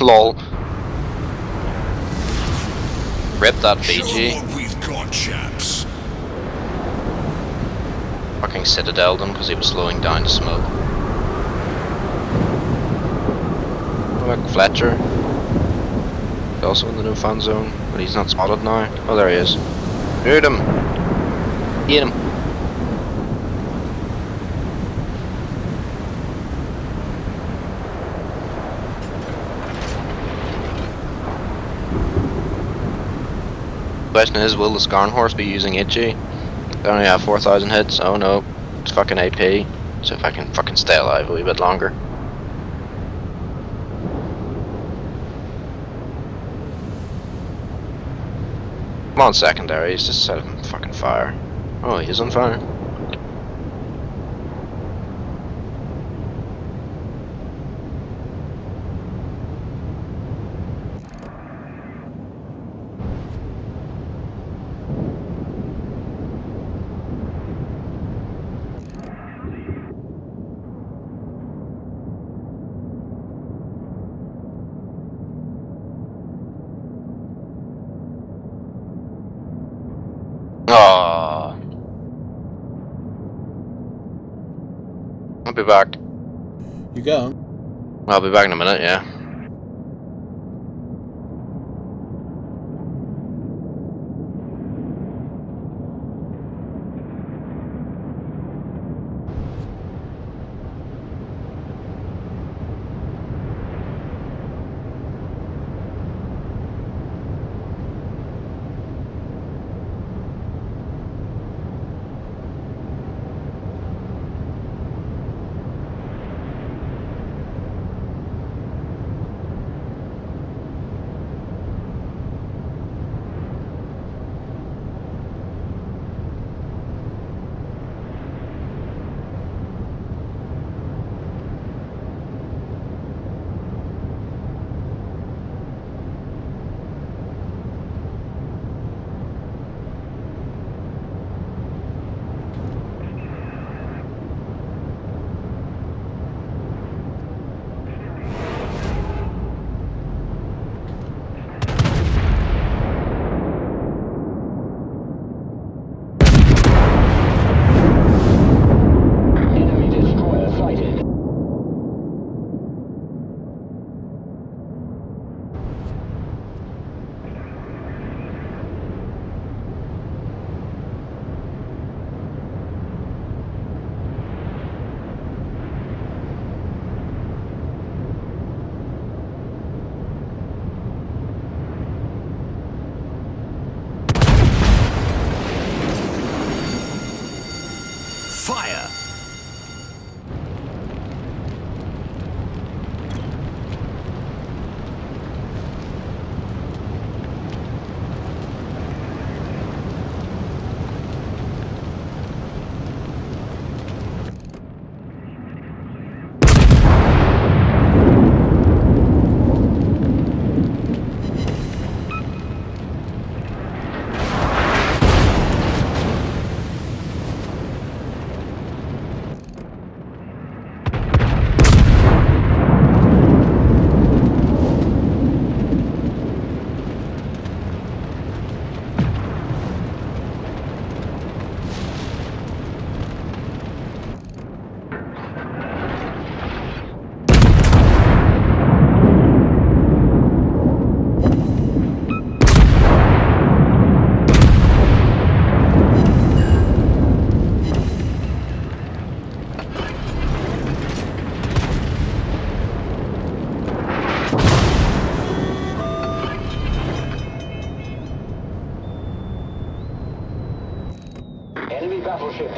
LOL. Rip that BG. Show what we've got, chaps. Fucking citadeled him because he was slowing down to smoke. Look, Fletcher. He's also in the no fun zone, but he's not spotted now. Oh, there he is. Shoot him! Get him! Question is, will the Scarn Horse be using Itchy? They only have 4,000 hits. Oh no, it's fucking AP. So if I can fucking stay alive a wee bit longer. Come on, secondary, he's just set him fucking fire. Oh, he is on fire. Aww. I'll be back. You going? I'll be back in a minute, yeah.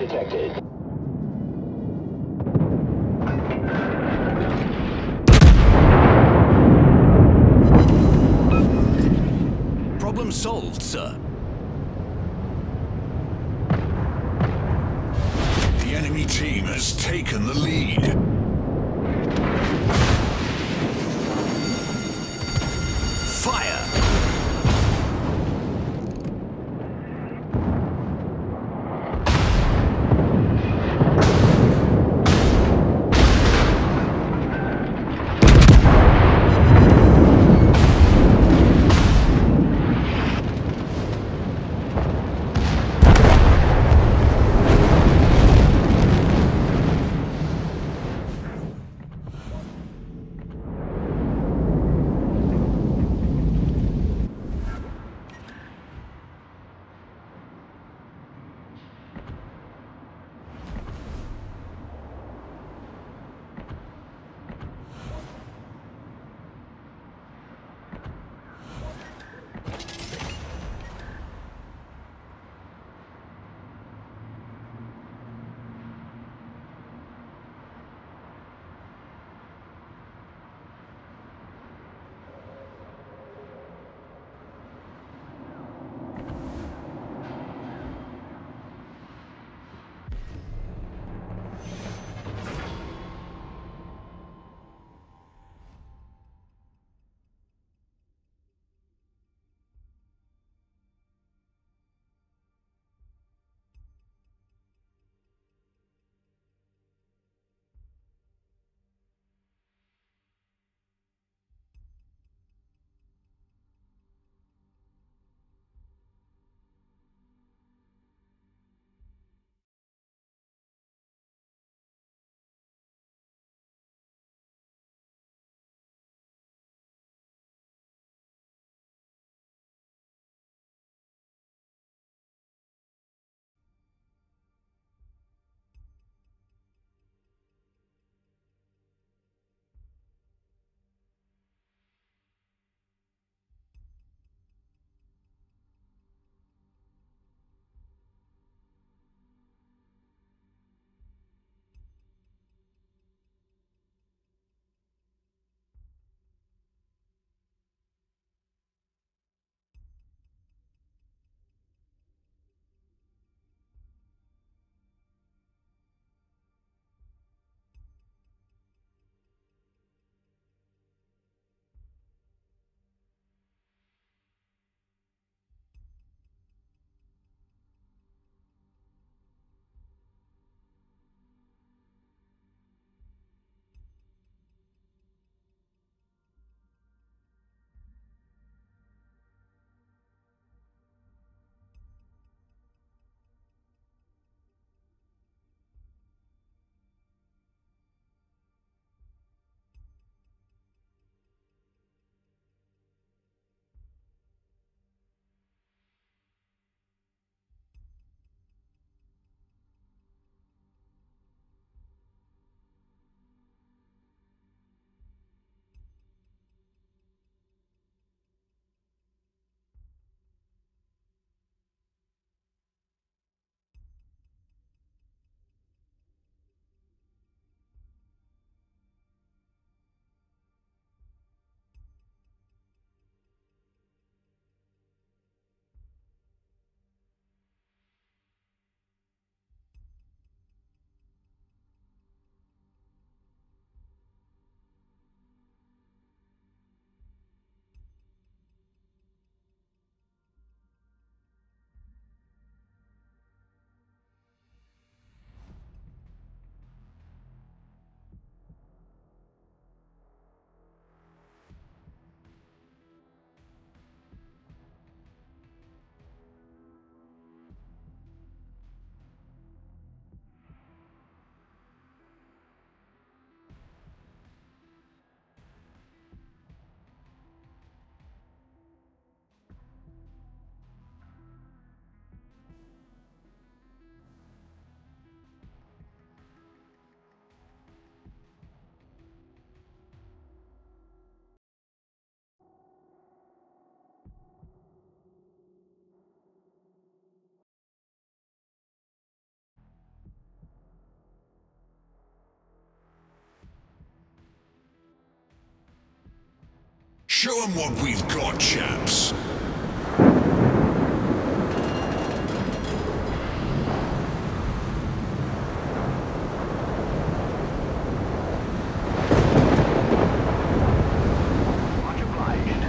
detected. Problem solved, sir. The enemy team has taken the lead. Fire! Show 'em what we've got, chaps. Much obliged.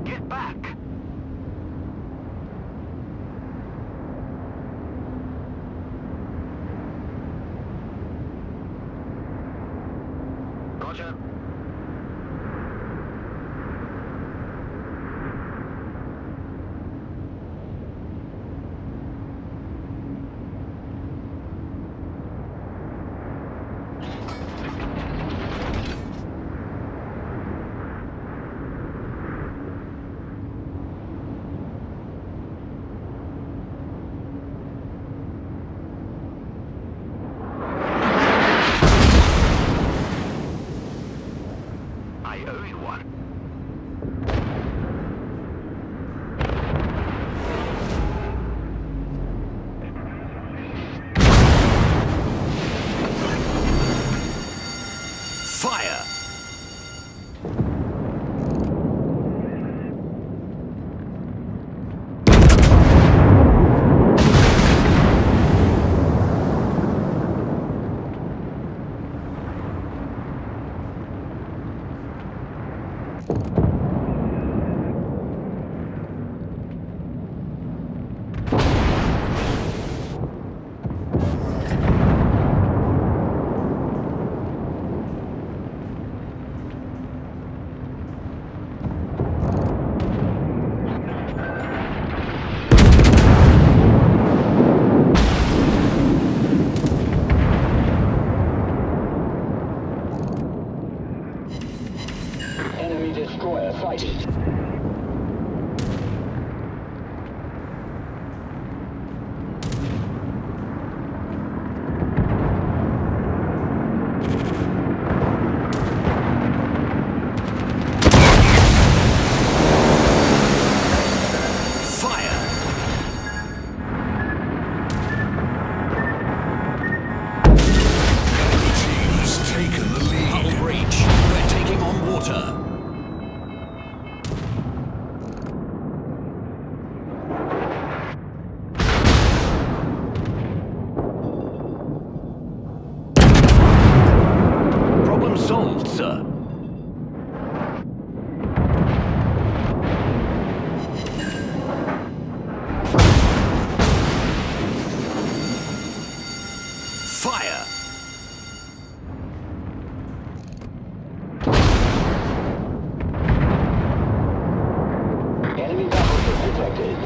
Get back! Roger. I owe you one. Fire! Enemy destroyer sighted. Fire! Enemy team has taken the lead. Hull breach. We're taking on water. Problem solved, sir. Fire! Enemy battleship detected.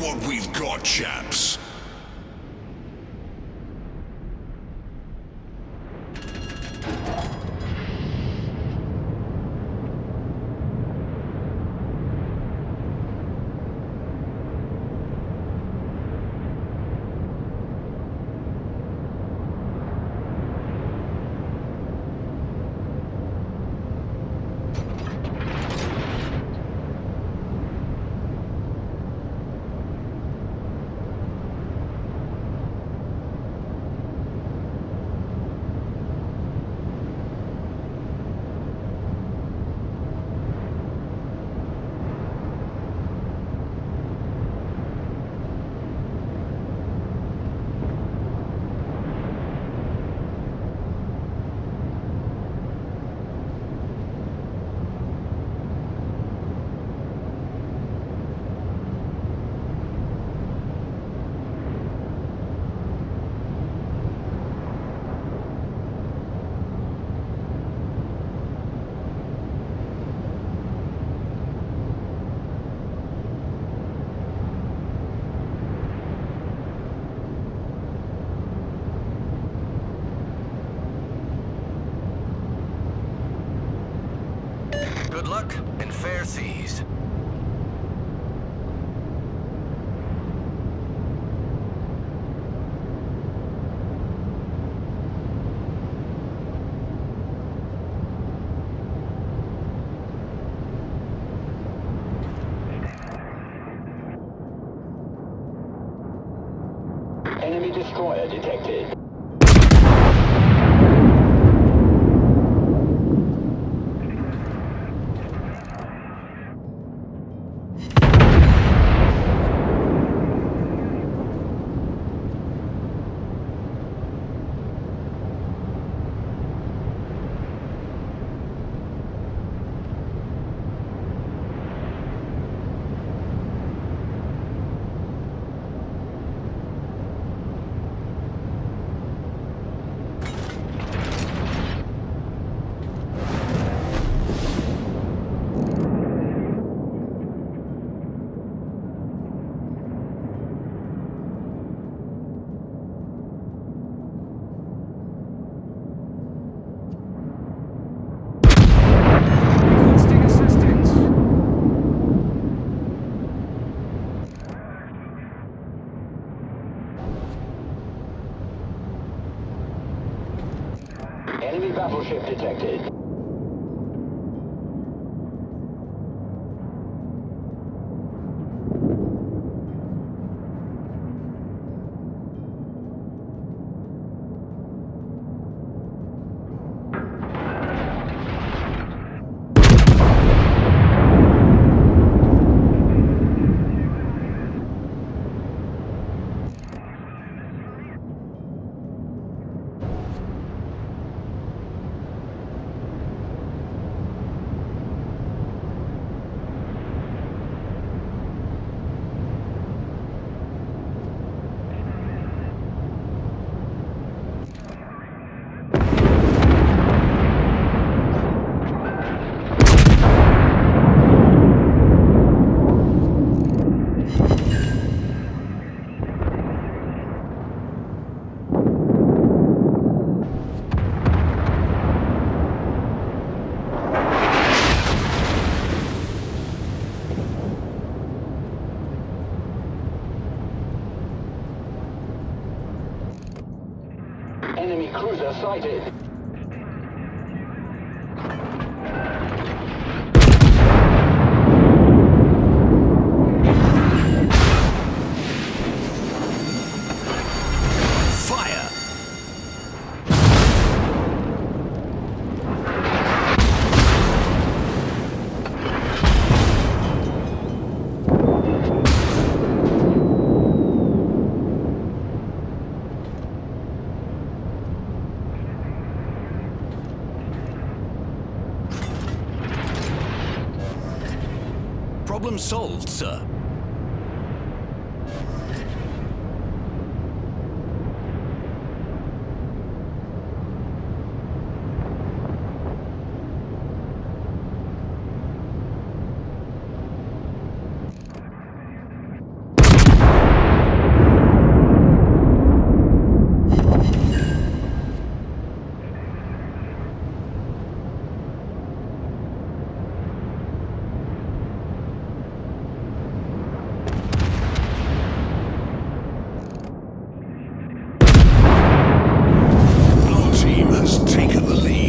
what we've got, chaps. Good luck and fair seas. Enemy destroyer detected. Requesting assistance. Enemy battleship detected. Enemy cruiser sighted. Fire! Problem solved, sir. taken the lead.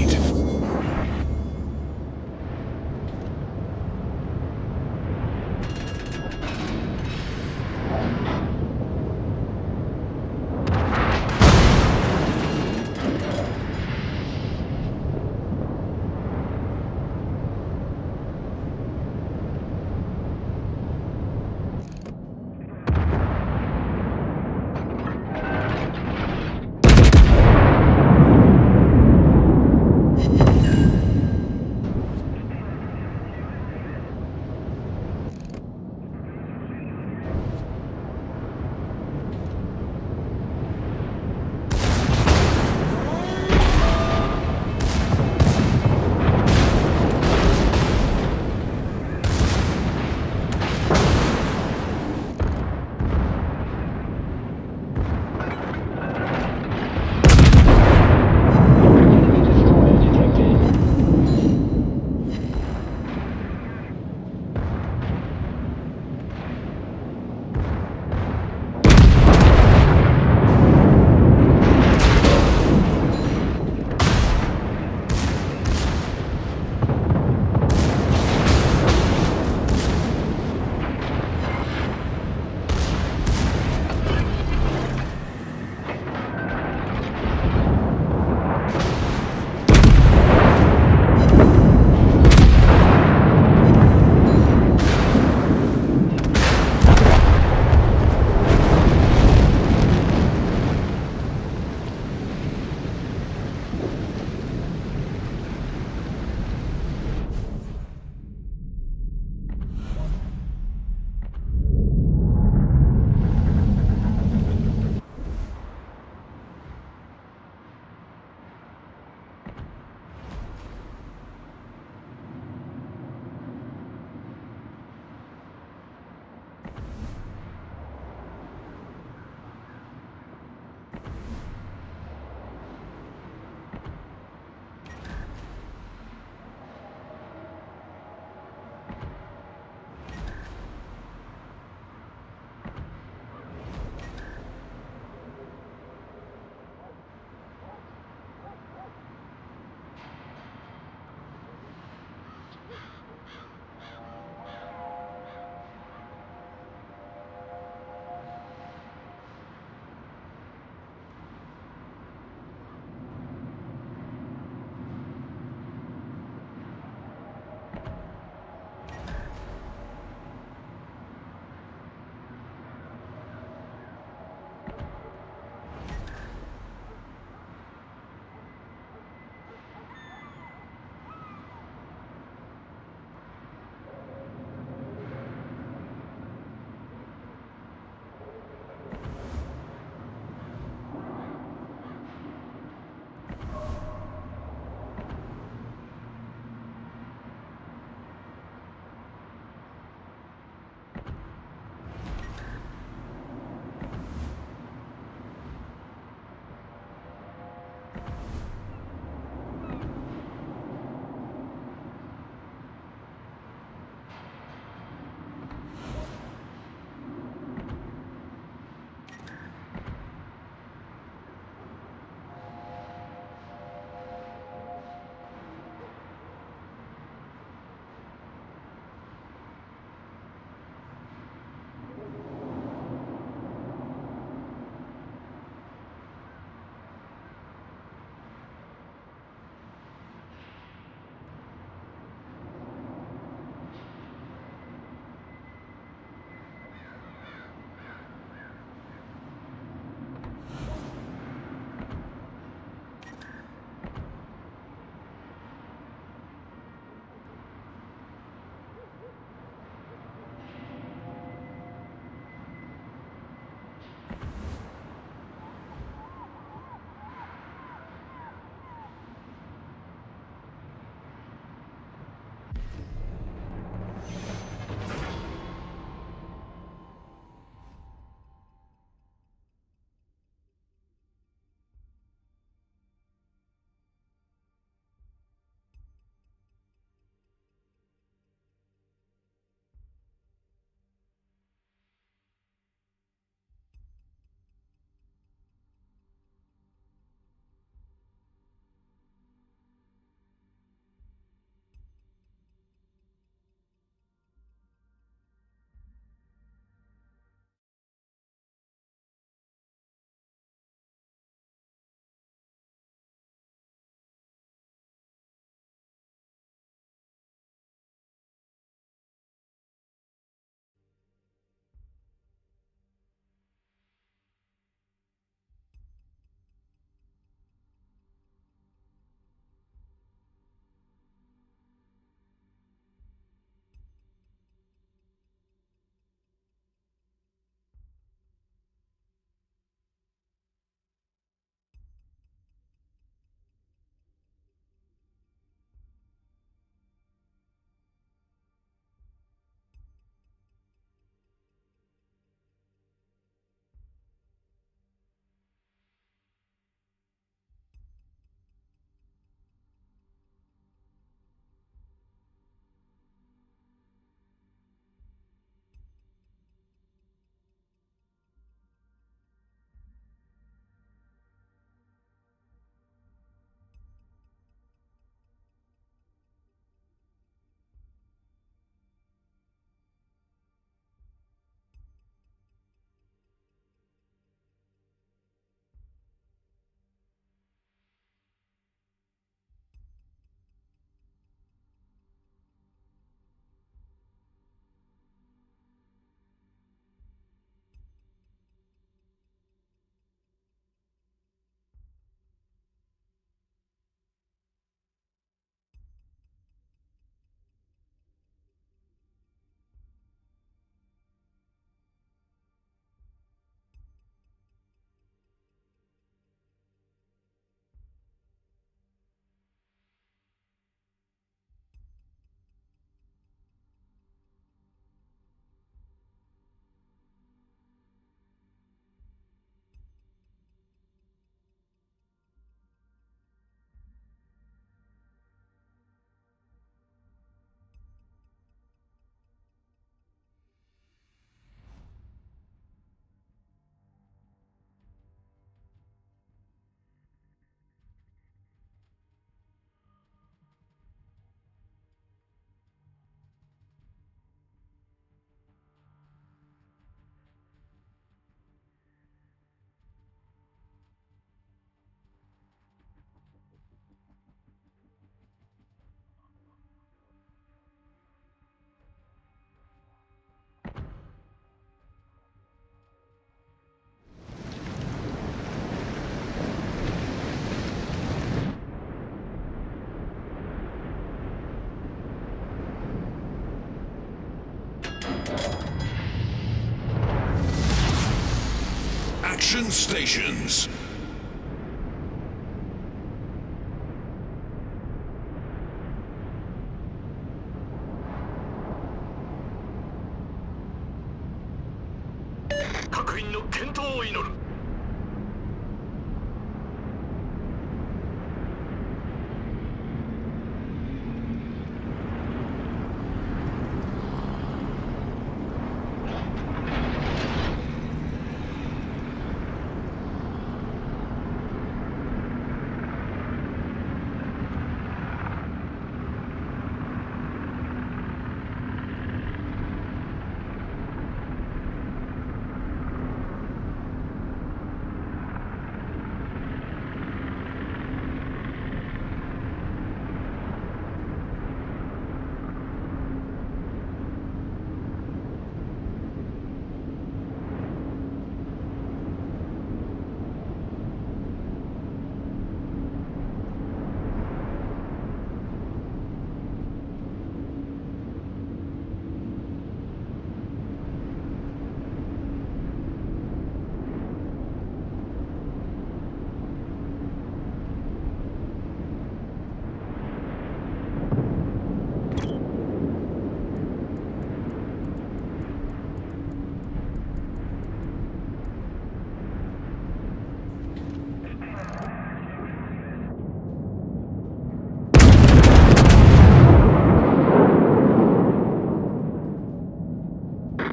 Attention stations.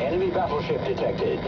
Enemy battleship detected.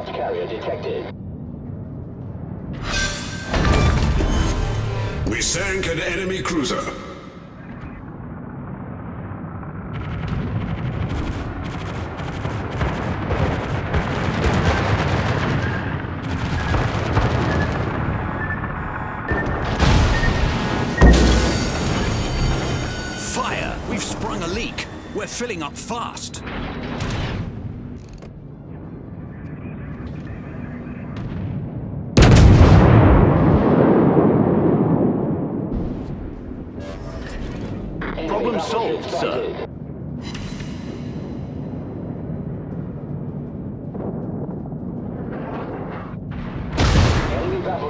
Carrier detected. We sank an enemy cruiser. Fire! We've sprung a leak. We're filling up fast.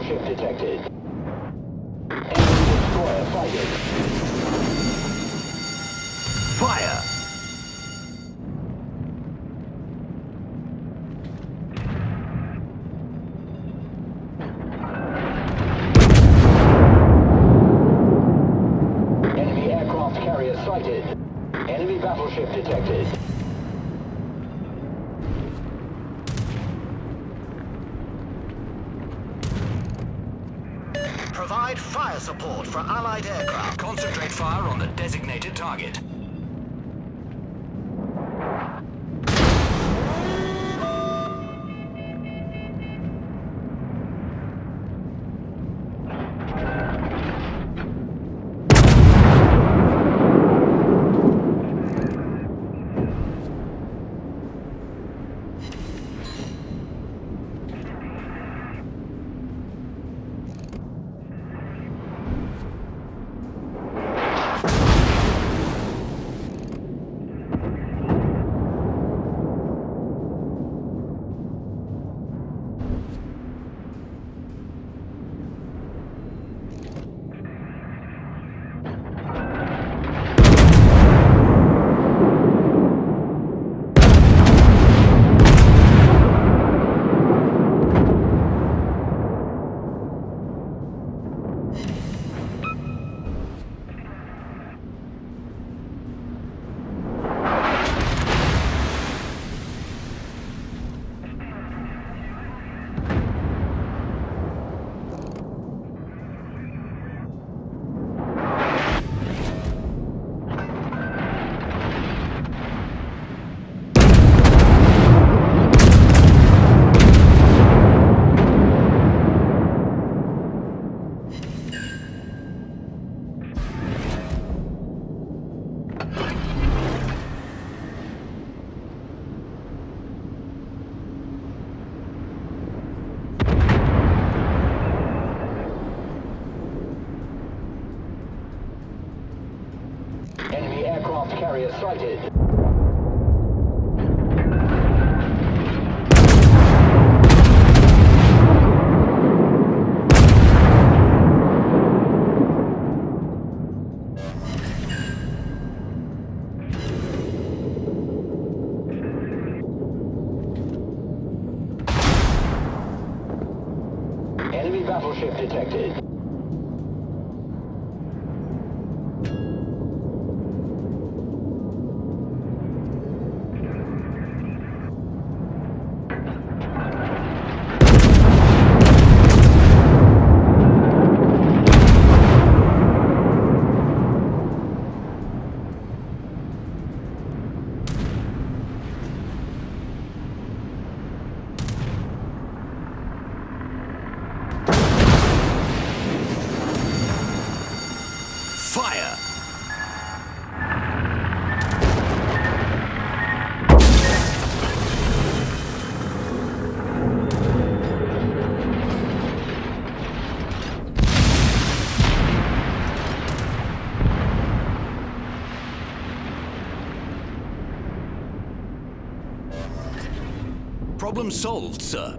battleship detected. Enemy destroyer sighted. Fire! Enemy aircraft carrier sighted. Enemy battleship detected. Provide fire support for Allied aircraft. Concentrate fire on the designated target. Enemy aircraft carrier sighted. Enemy battleship detected. Fire! Problem solved, sir.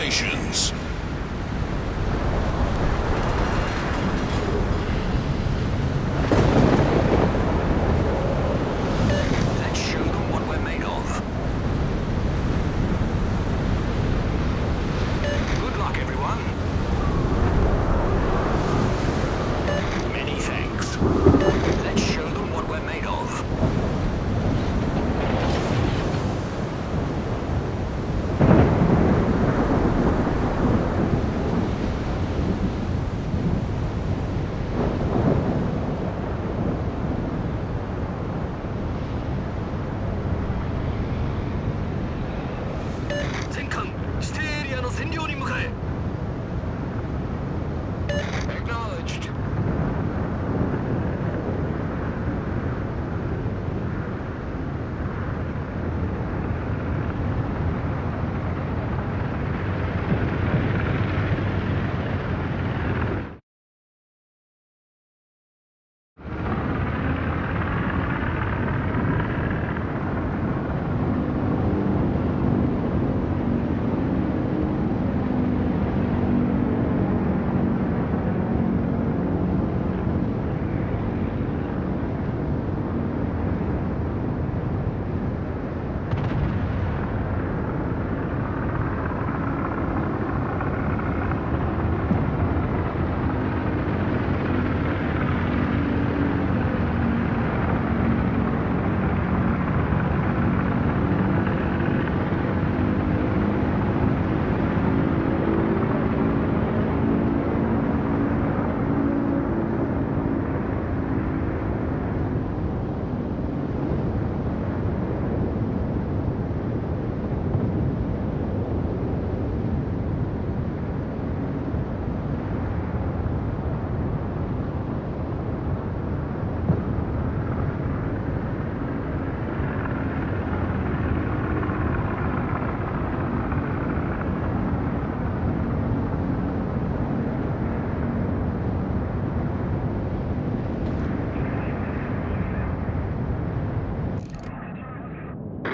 stations. Let's show them what we're made of. Good luck, everyone. Many thanks. Let's show them what we're made of. Acknowledged.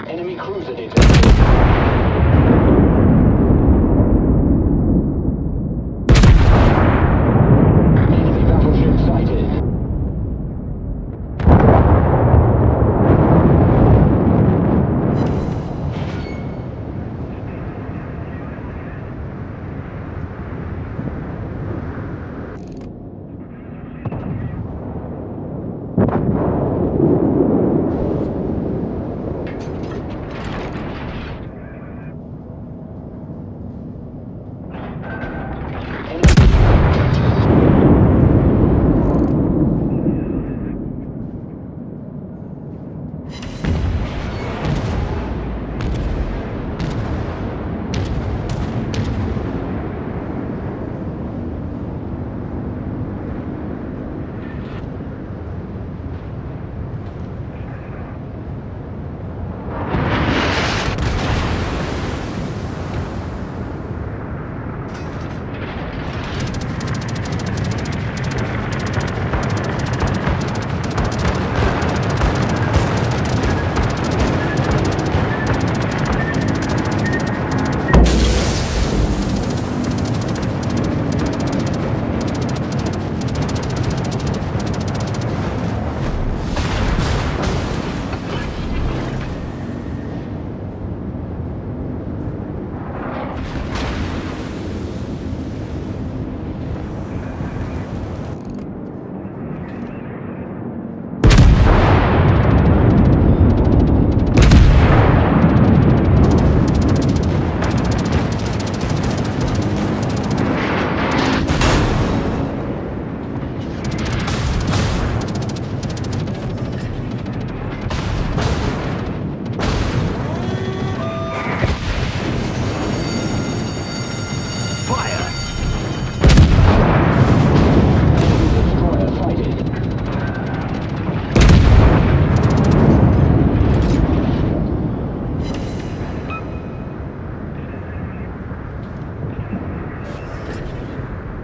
Enemy cruiser detected. Enemy battleship sighted.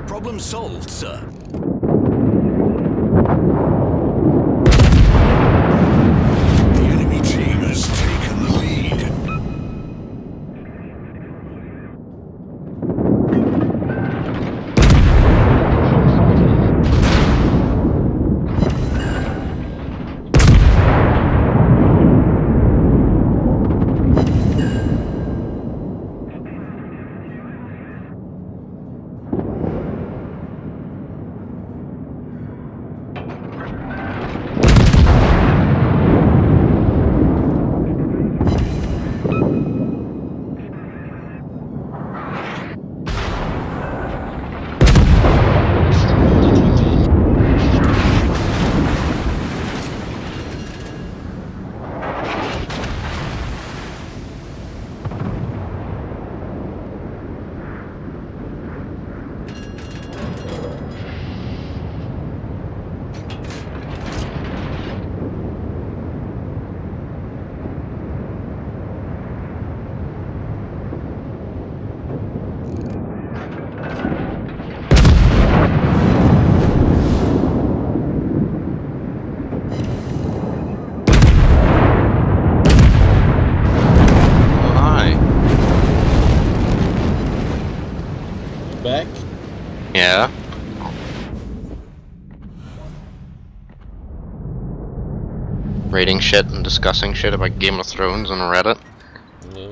Problem solved, sir. The enemy team has taken the lead. reading shit and discussing shit about Game of Thrones on Reddit. Yeah.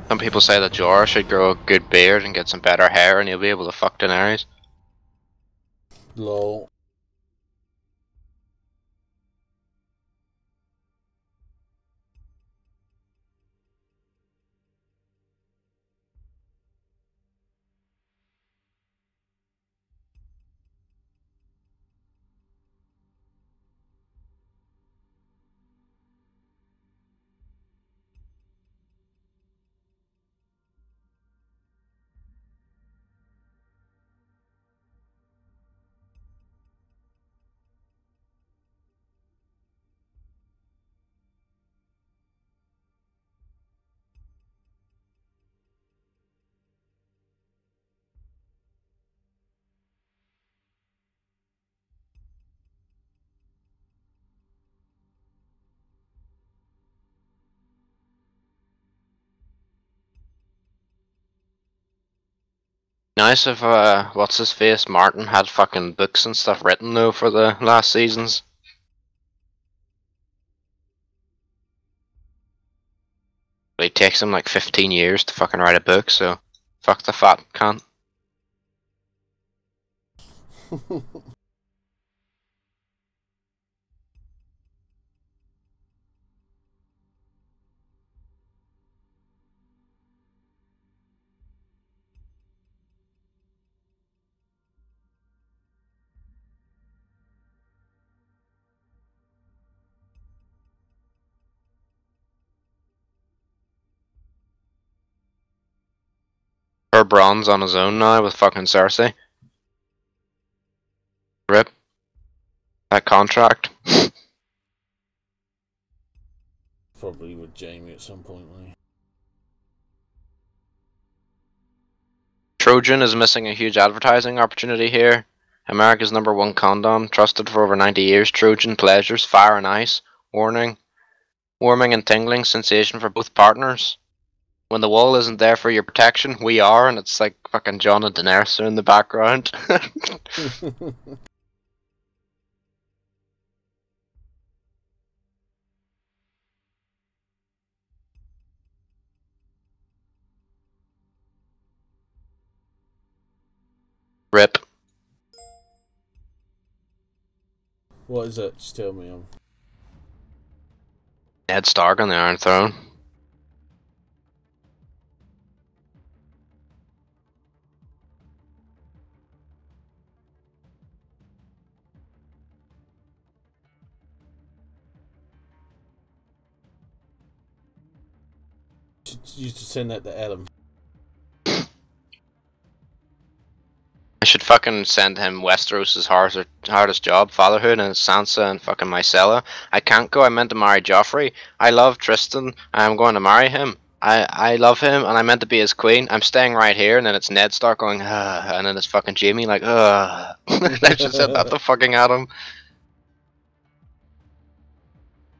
Some people say that Jorah should grow a good beard and get some better hair and he'll be able to fuck Daenerys. Lol. Nice if what's his face, Martin, had fucking books and stuff written though for the last seasons. But it takes him like 15 years to fucking write a book, so fuck the fat cunt. Or Bronze on his own now with fucking Cersei. Rip. That contract. Probably with Jamie at some point, like. Trojan is missing a huge advertising opportunity here. America's #1 condom, trusted for over 90 years. Trojan pleasures, fire and ice, warming and tingling sensation for both partners. When the wall isn't there for your protection, we are, and it's like fucking Jon and Daenerys are in the background. Rip. What is it? Just tell me. Ned Stark on the Iron Throne. You should send that to Adam. I should fucking send him Westeros' hardest job, fatherhood, and Sansa and fucking Micella. I can't go, I meant to marry Joffrey. I love Tristan, I'm going to marry him. I love him, and I meant to be his queen. I'm staying right here, and then it's Ned Stark going, and then it's fucking Jaime like, I should send that to fucking Adam.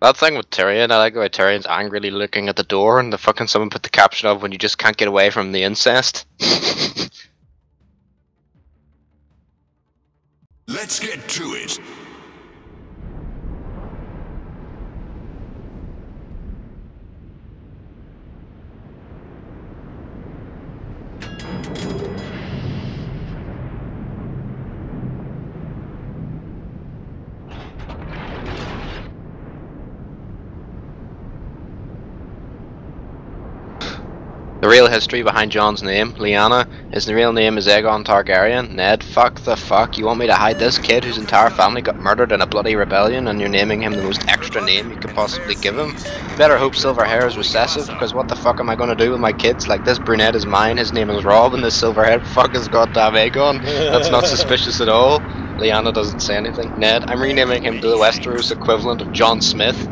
That thing with Tyrion, I like the way Tyrion's angrily looking at the door, and the fucking someone put the caption of when you just can't get away from the incest. Let's get to it. The real history behind John's name, Lyanna, his real name is Aegon Targaryen. Ned, fuck the fuck, you want me to hide this kid whose entire family got murdered in a bloody rebellion and you're naming him the most extra name you could possibly give him? Better hope silver hair is recessive, because what the fuck am I gonna do with my kids? Like, this brunette is mine, his name is Rob, and this silver haired fuck is goddamn Aegon. That's not suspicious at all. Lyanna doesn't say anything. Ned, I'm renaming him to the Westeros equivalent of John Smith.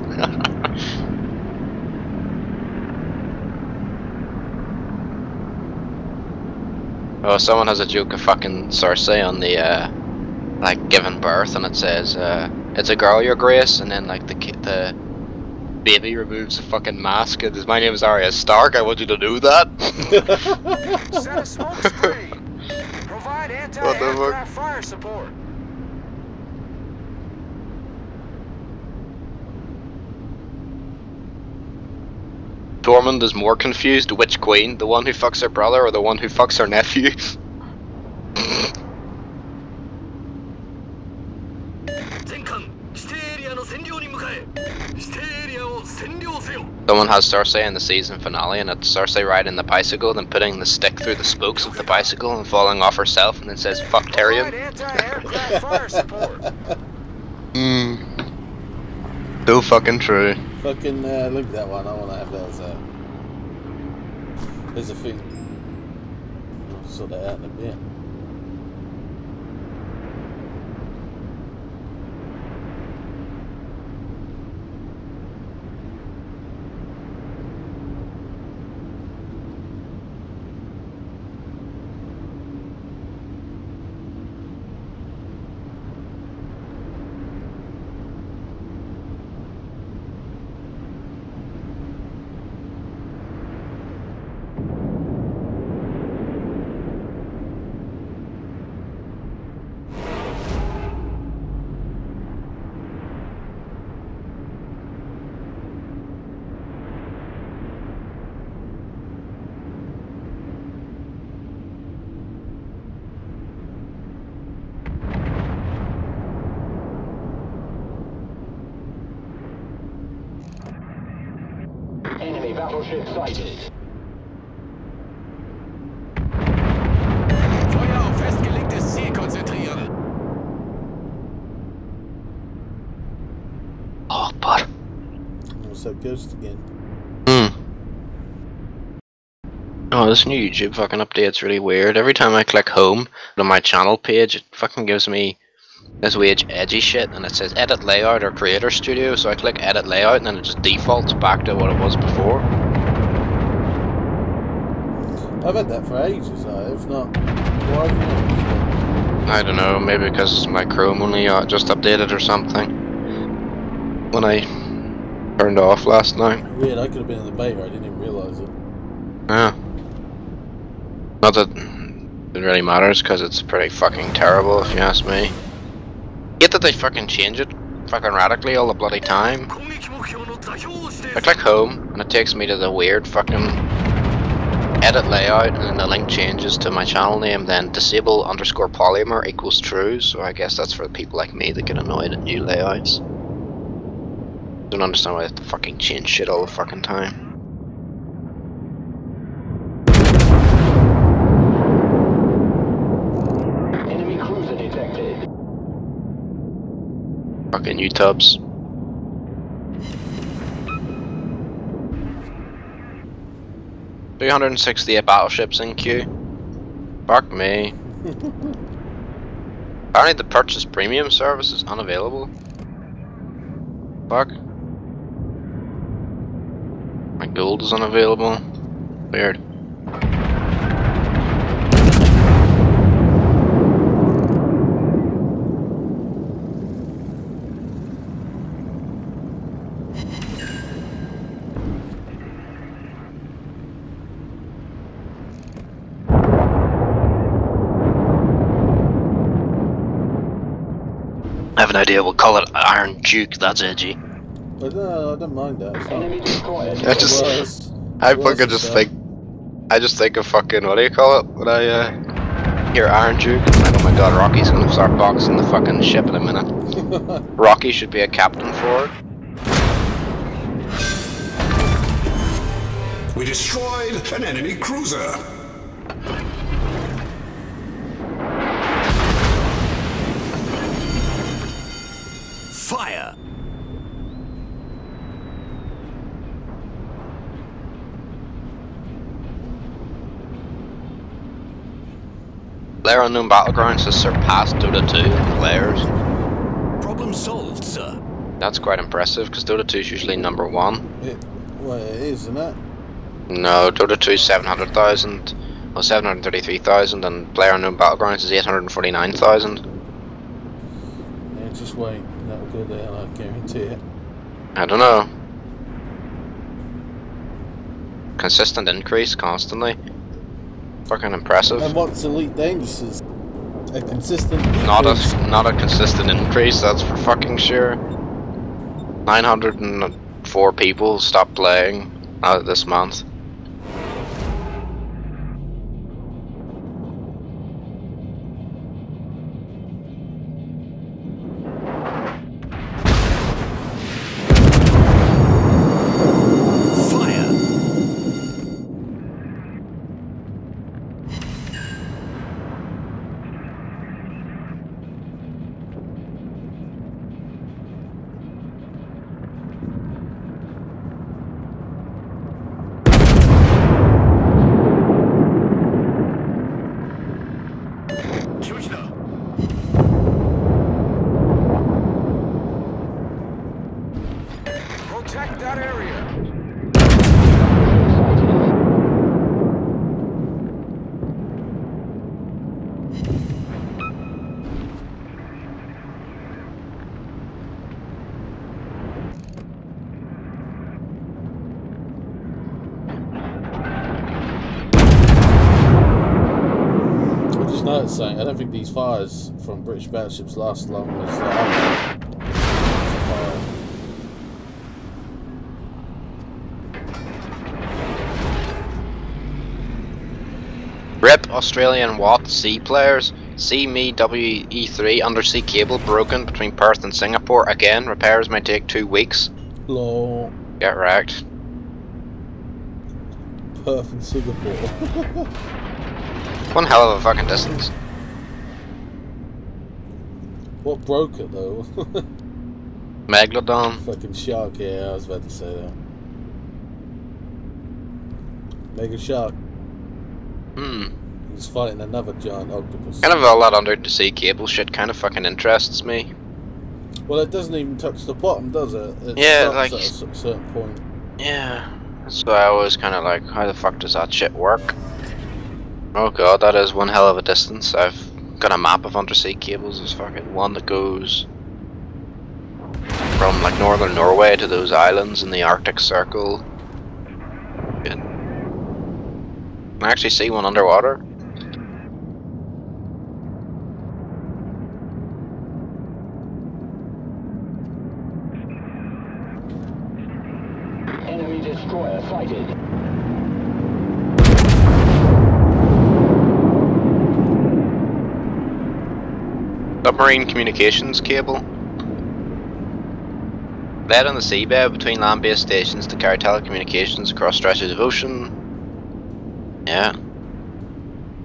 Oh, someone has a joke of fucking Cersei on the, like, giving birth, and it says, it's a girl, your grace, and then, like, the baby removes the fucking mask, and my name is Arya Stark, I want you to do that. Set a smoke screen. Provide anti-aircraft fire support. Tormund is more confused. Which queen? The one who fucks her brother or the one who fucks her nephew? Someone has Cersei in the season finale and it's Cersei riding the bicycle, then putting the stick through the spokes of the bicycle and falling off herself, and then says, fuck Tyrion. So fucking true. Fucking look at that one. I want to have that as a. There's a thing. I'll sort that out in a bit. Enemy battleship sighted. Feuer auf festgelegtes Ziel konzentrieren. Oh, but. What's that ghost again? Oh, this new YouTube fucking update's really weird. Every time I click home on my channel page, it fucking gives me this weird edgy shit, and it says edit layout or creator studio, so I click edit layout and then it just defaults back to what it was before. I've had that for ages, if not. Why have you I don't know, maybe because my Chrome only just updated or something when I turned off last night. Weird, I could have been in the beta, I didn't even realise it. Yeah. Not that it really matters, because it's pretty fucking terrible if you ask me. Yet that they fucking change it fucking radically all the bloody time. I click home and it takes me to the weird fucking edit layout, and then the link changes to my channel name, then disable_polymer equals true, so I guess that's for people like me that get annoyed at new layouts. Don't understand why they have to fucking change shit all the fucking time. Fucking U-tubs. $368 battleships in queue. Fuck me. Apparently the purchase premium service is unavailable. Fuck. My gold is unavailable. Weird. I have an idea, we'll call it Iron Duke, that's edgy. But no, I don't mind that. I just think of fucking, what do you call it, when I hear Iron Duke? I'm like, oh my god, Rocky's gonna start boxing the fucking ship in a minute. Rocky should be a captain for it. We destroyed an enemy cruiser. Fire! Player Unknown Battlegrounds has surpassed Dota 2 in players. Problem solved, sir. That's quite impressive, because Dota 2 is usually number 1. Well, it is, isn't it? No, Dota 2 is 700,000, well 733,000, and Player Unknown Battlegrounds is 849,000. Yeah, just wait. That'll go down, I guarantee it. I don't know. Consistent increase, constantly. Fucking impressive. And what's Elite Dangerous is a consistent Not increase. not a consistent increase, that's for fucking sure. 904 people stopped playing this month. Protect that area. I just noticed something. I don't think these fires from British battleships last long as the other fire. RIP Australian Watt Sea players. See me WE3 undersea cable broken between Perth and Singapore. Again, repairs may take 2 weeks. Lol. Get wrecked. Perth and Singapore. One hell of a fucking distance. What broke it though? Megalodon. Fucking shark, yeah, I was about to say that. Mega shark. He's fighting another giant octopus. Kind of all that undersea cable shit kind of fucking interests me. Well, it doesn't even touch the bottom, does it? It Yeah, stops like- at a certain point. Yeah. That's why I always kind of like, how the fuck does that shit work? Oh god, that is one hell of a distance. I've got a map of undersea cables. There's fucking one that goes from like northern Norway to those islands in the Arctic Circle. Can actually see one underwater. Enemy destroyer sighted. Submarine communications cable. Led on the seabed between land-based stations to carry telecommunications across stretches of ocean. Yeah.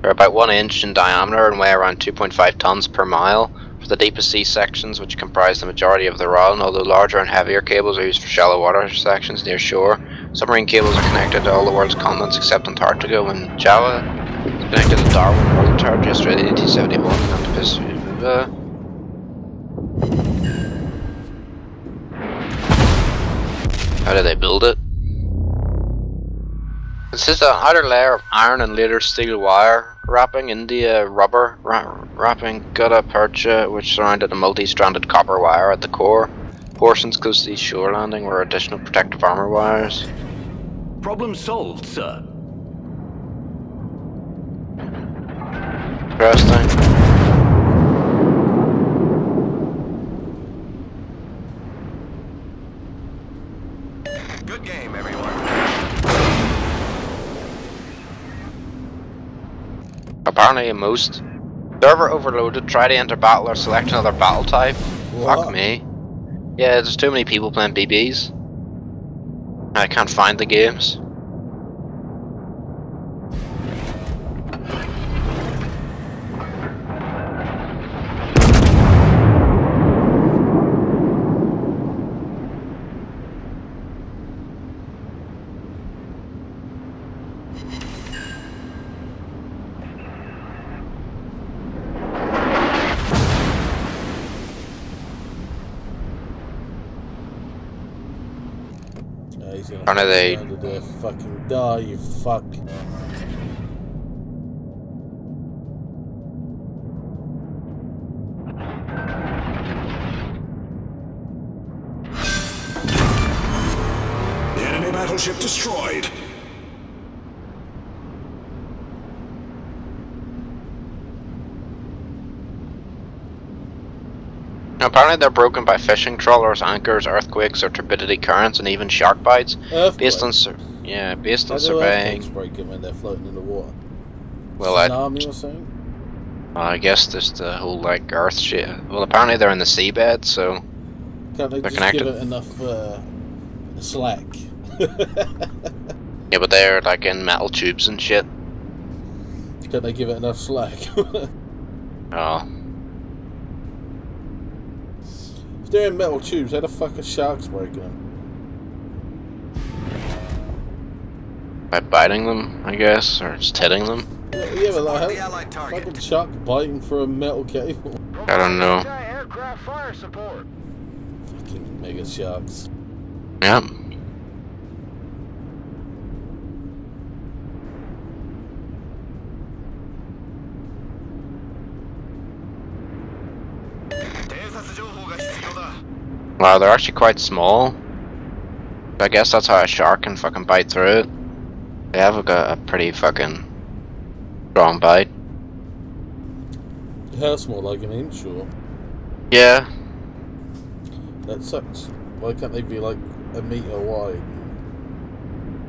They're about 1 inch in diameter and weigh around 2.5 tons per mile for the deepest sea sections, which comprise the majority of the run, although larger and heavier cables are used for shallow water sections near shore. Submarine cables are connected to all the world's continents except Antarctica and Java. Connected to Darwin, Northern Territory, Australia, 1871, and to Pacific. How did they build it? This is an outer layer of iron and later steel wire wrapping, India rubber wrapping, gutta percha, which surrounded a multi-stranded copper wire at the core. Portions close to the shore landing were additional protective armor wires. Problem solved, sir. Interesting. Good game, everyone. Apparently most. Server overloaded, try to enter battle or select another battle type. What? Fuck me. Yeah, there's too many people playing BBs. I can't find the games. gonna Aren't they? stand there, fucking die, you fuck. The enemy battleship destroyed. Apparently they're broken by fishing trawlers, anchors, earthquakes, or turbidity currents, and even shark bites. Based on based on How do surveying. earthquakes break them when they're floating in the water? Well, Tsunami or something? I guess there's the whole like Earth shit. Well, apparently they're in the seabed, so Can't they they're just connected. give it enough slack? Yeah, but they're like in metal tubes and shit. Can't they give it enough slack? Oh, If they're in metal tubes, how the fuck are sharks breaking them? by biting them, I guess, or just hitting them. Yeah, but like, The how Allied target. fucking shark biting for a metal cable? I don't know. Aircraft fire support. Fucking mega sharks. Yeah. Wow, they're actually quite small. I guess that's how a shark can fucking bite through it. They have a pretty fucking strong bite. How small, like an inch or? Yeah. That sucks. Why can't they be like a meter wide?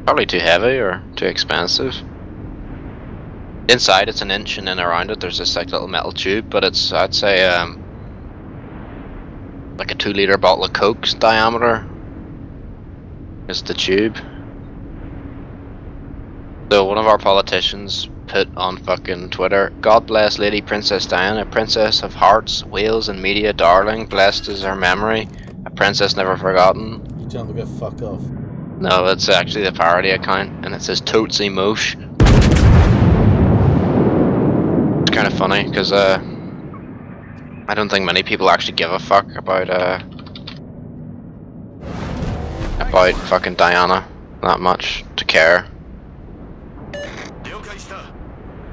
Probably too heavy or too expensive. Inside it's an inch, and then around it there's this like little metal tube, but it's, I'd say, like a 2-liter bottle of Coke's diameter is the tube. So one of our politicians put on fucking Twitter, "God bless Lady Princess Diana, princess of hearts, whales and media darling, blessed is her memory, a princess never forgotten." You tell them to go fuck off. No, it's actually the parody account, and it says Tootsie Mosh. It's kind of funny, because I don't think many people actually give a fuck about fucking Diana that much to care.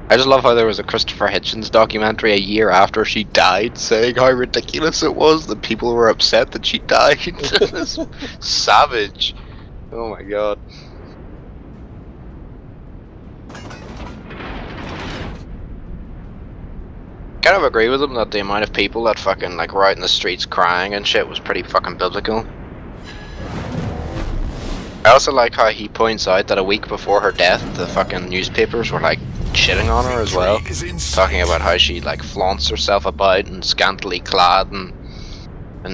I just love how there was a Christopher Hitchens documentary a year after she died saying how ridiculous it was that people were upset that she died. It's savage. Oh my god. Kind of agree with him that the amount of people that fucking like were out in the streets crying and shit was pretty fucking biblical. I also like how he points out that a week before her death the fucking newspapers were like shitting on her as well, talking about how she like flaunts herself about and scantily clad and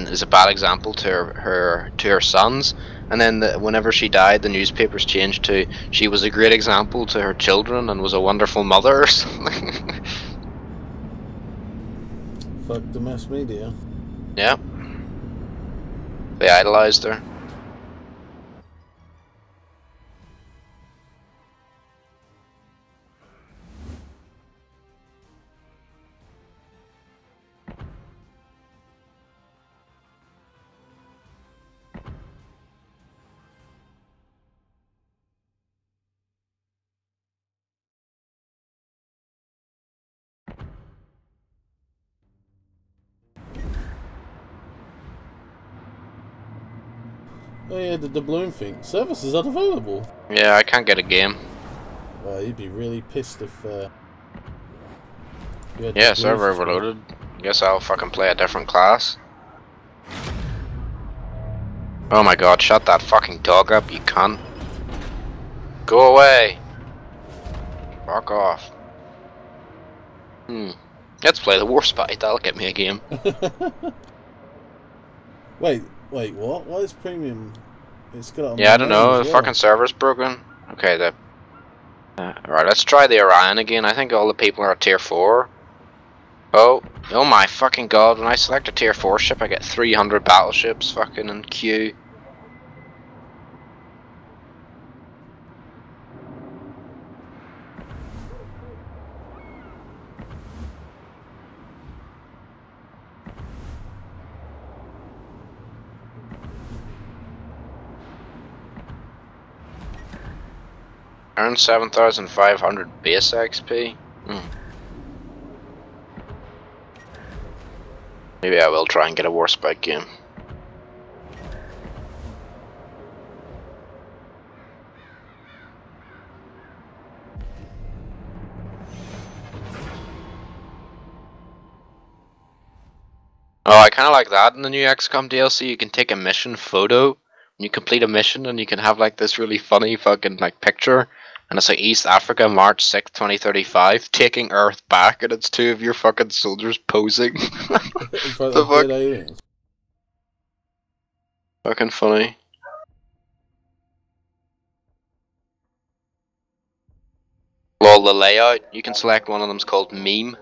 is a bad example to her sons. And then whenever she died, the newspapers changed to she was a great example to her children and was a wonderful mother or something. Fuck the mass media. Yeah. They idolized her. Oh yeah, the doubloon thing. Service is unavailable. Yeah, I can't get a game. You'd be really pissed if you had Yeah, doubloons server for- overloaded. Guess I'll fucking play a different class. Oh my god, shut that fucking dog up, you cunt. Go away. Fuck off. Let's play the Warspite, that'll get me a game. Wait, what? Why is premium? It's got it on Yeah, my I don't name know, as the well. fucking server's broken. Okay, right, let's try the Orion again. I think all the people are at tier 4. Oh my fucking god, when I select a tier 4 ship I get 300 battleships fucking in queue. Earn 7,500 base XP. Maybe I will try and get a Warspite game. Oh, I kind of like that in the new XCOM DLC. You can take a mission photo, and you complete a mission, and you can have like this really funny fucking like picture, and it's like East Africa, March 6th, 2035, taking Earth back, and it's two of your fucking soldiers posing. In front The of fuck? dead aliens. Fucking funny. Well, the layout, you can select one of them's called meme.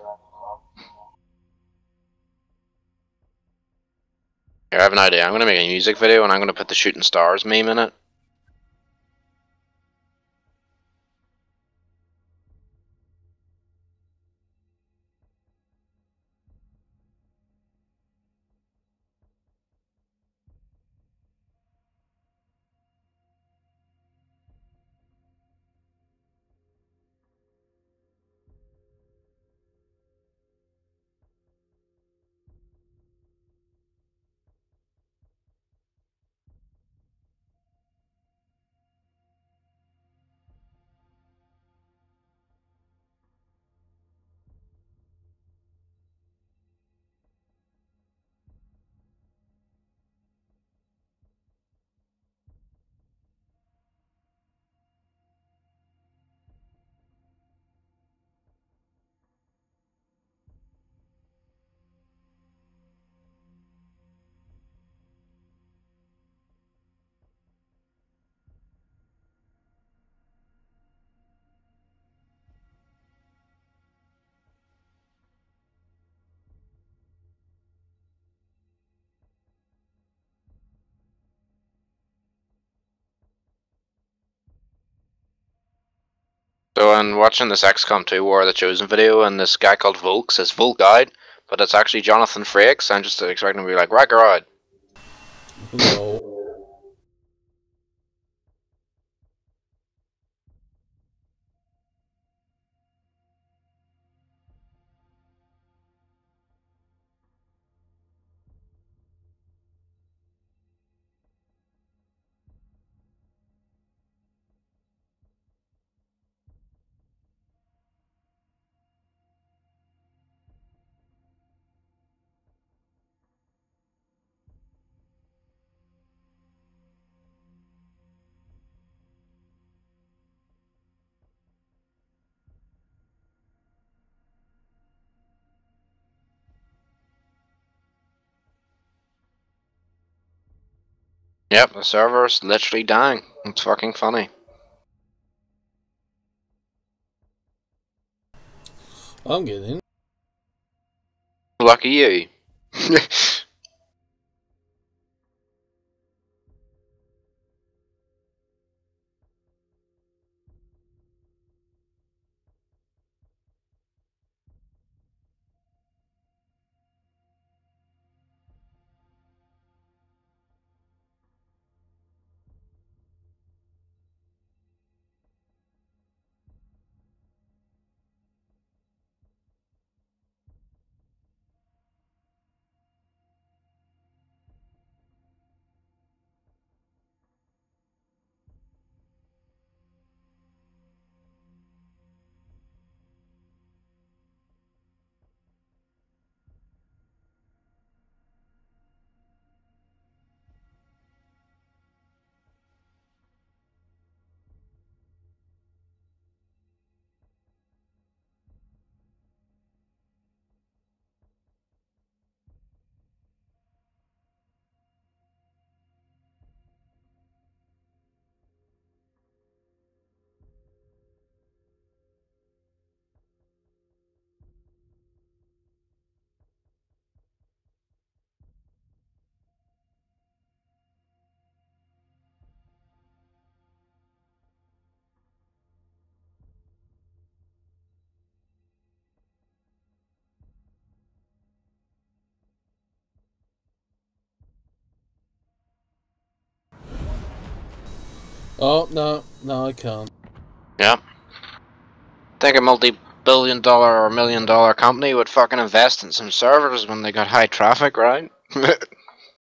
Here, I have an idea. I'm gonna make a music video, and I'm gonna put the shooting stars meme in it. So I'm watching this XCOM 2 War of the Chosen video, and this guy called Volk says Volk died, but it's actually Jonathan Frakes. I'm just expecting him to be like, right, right. No. Yep, the server's literally dying. It's fucking funny. I'm getting in. Lucky you. Oh, no. No, I can't. Yeah. Think a multi-billion-dollar or million-dollar company would fucking invest in some servers when they got high traffic, right?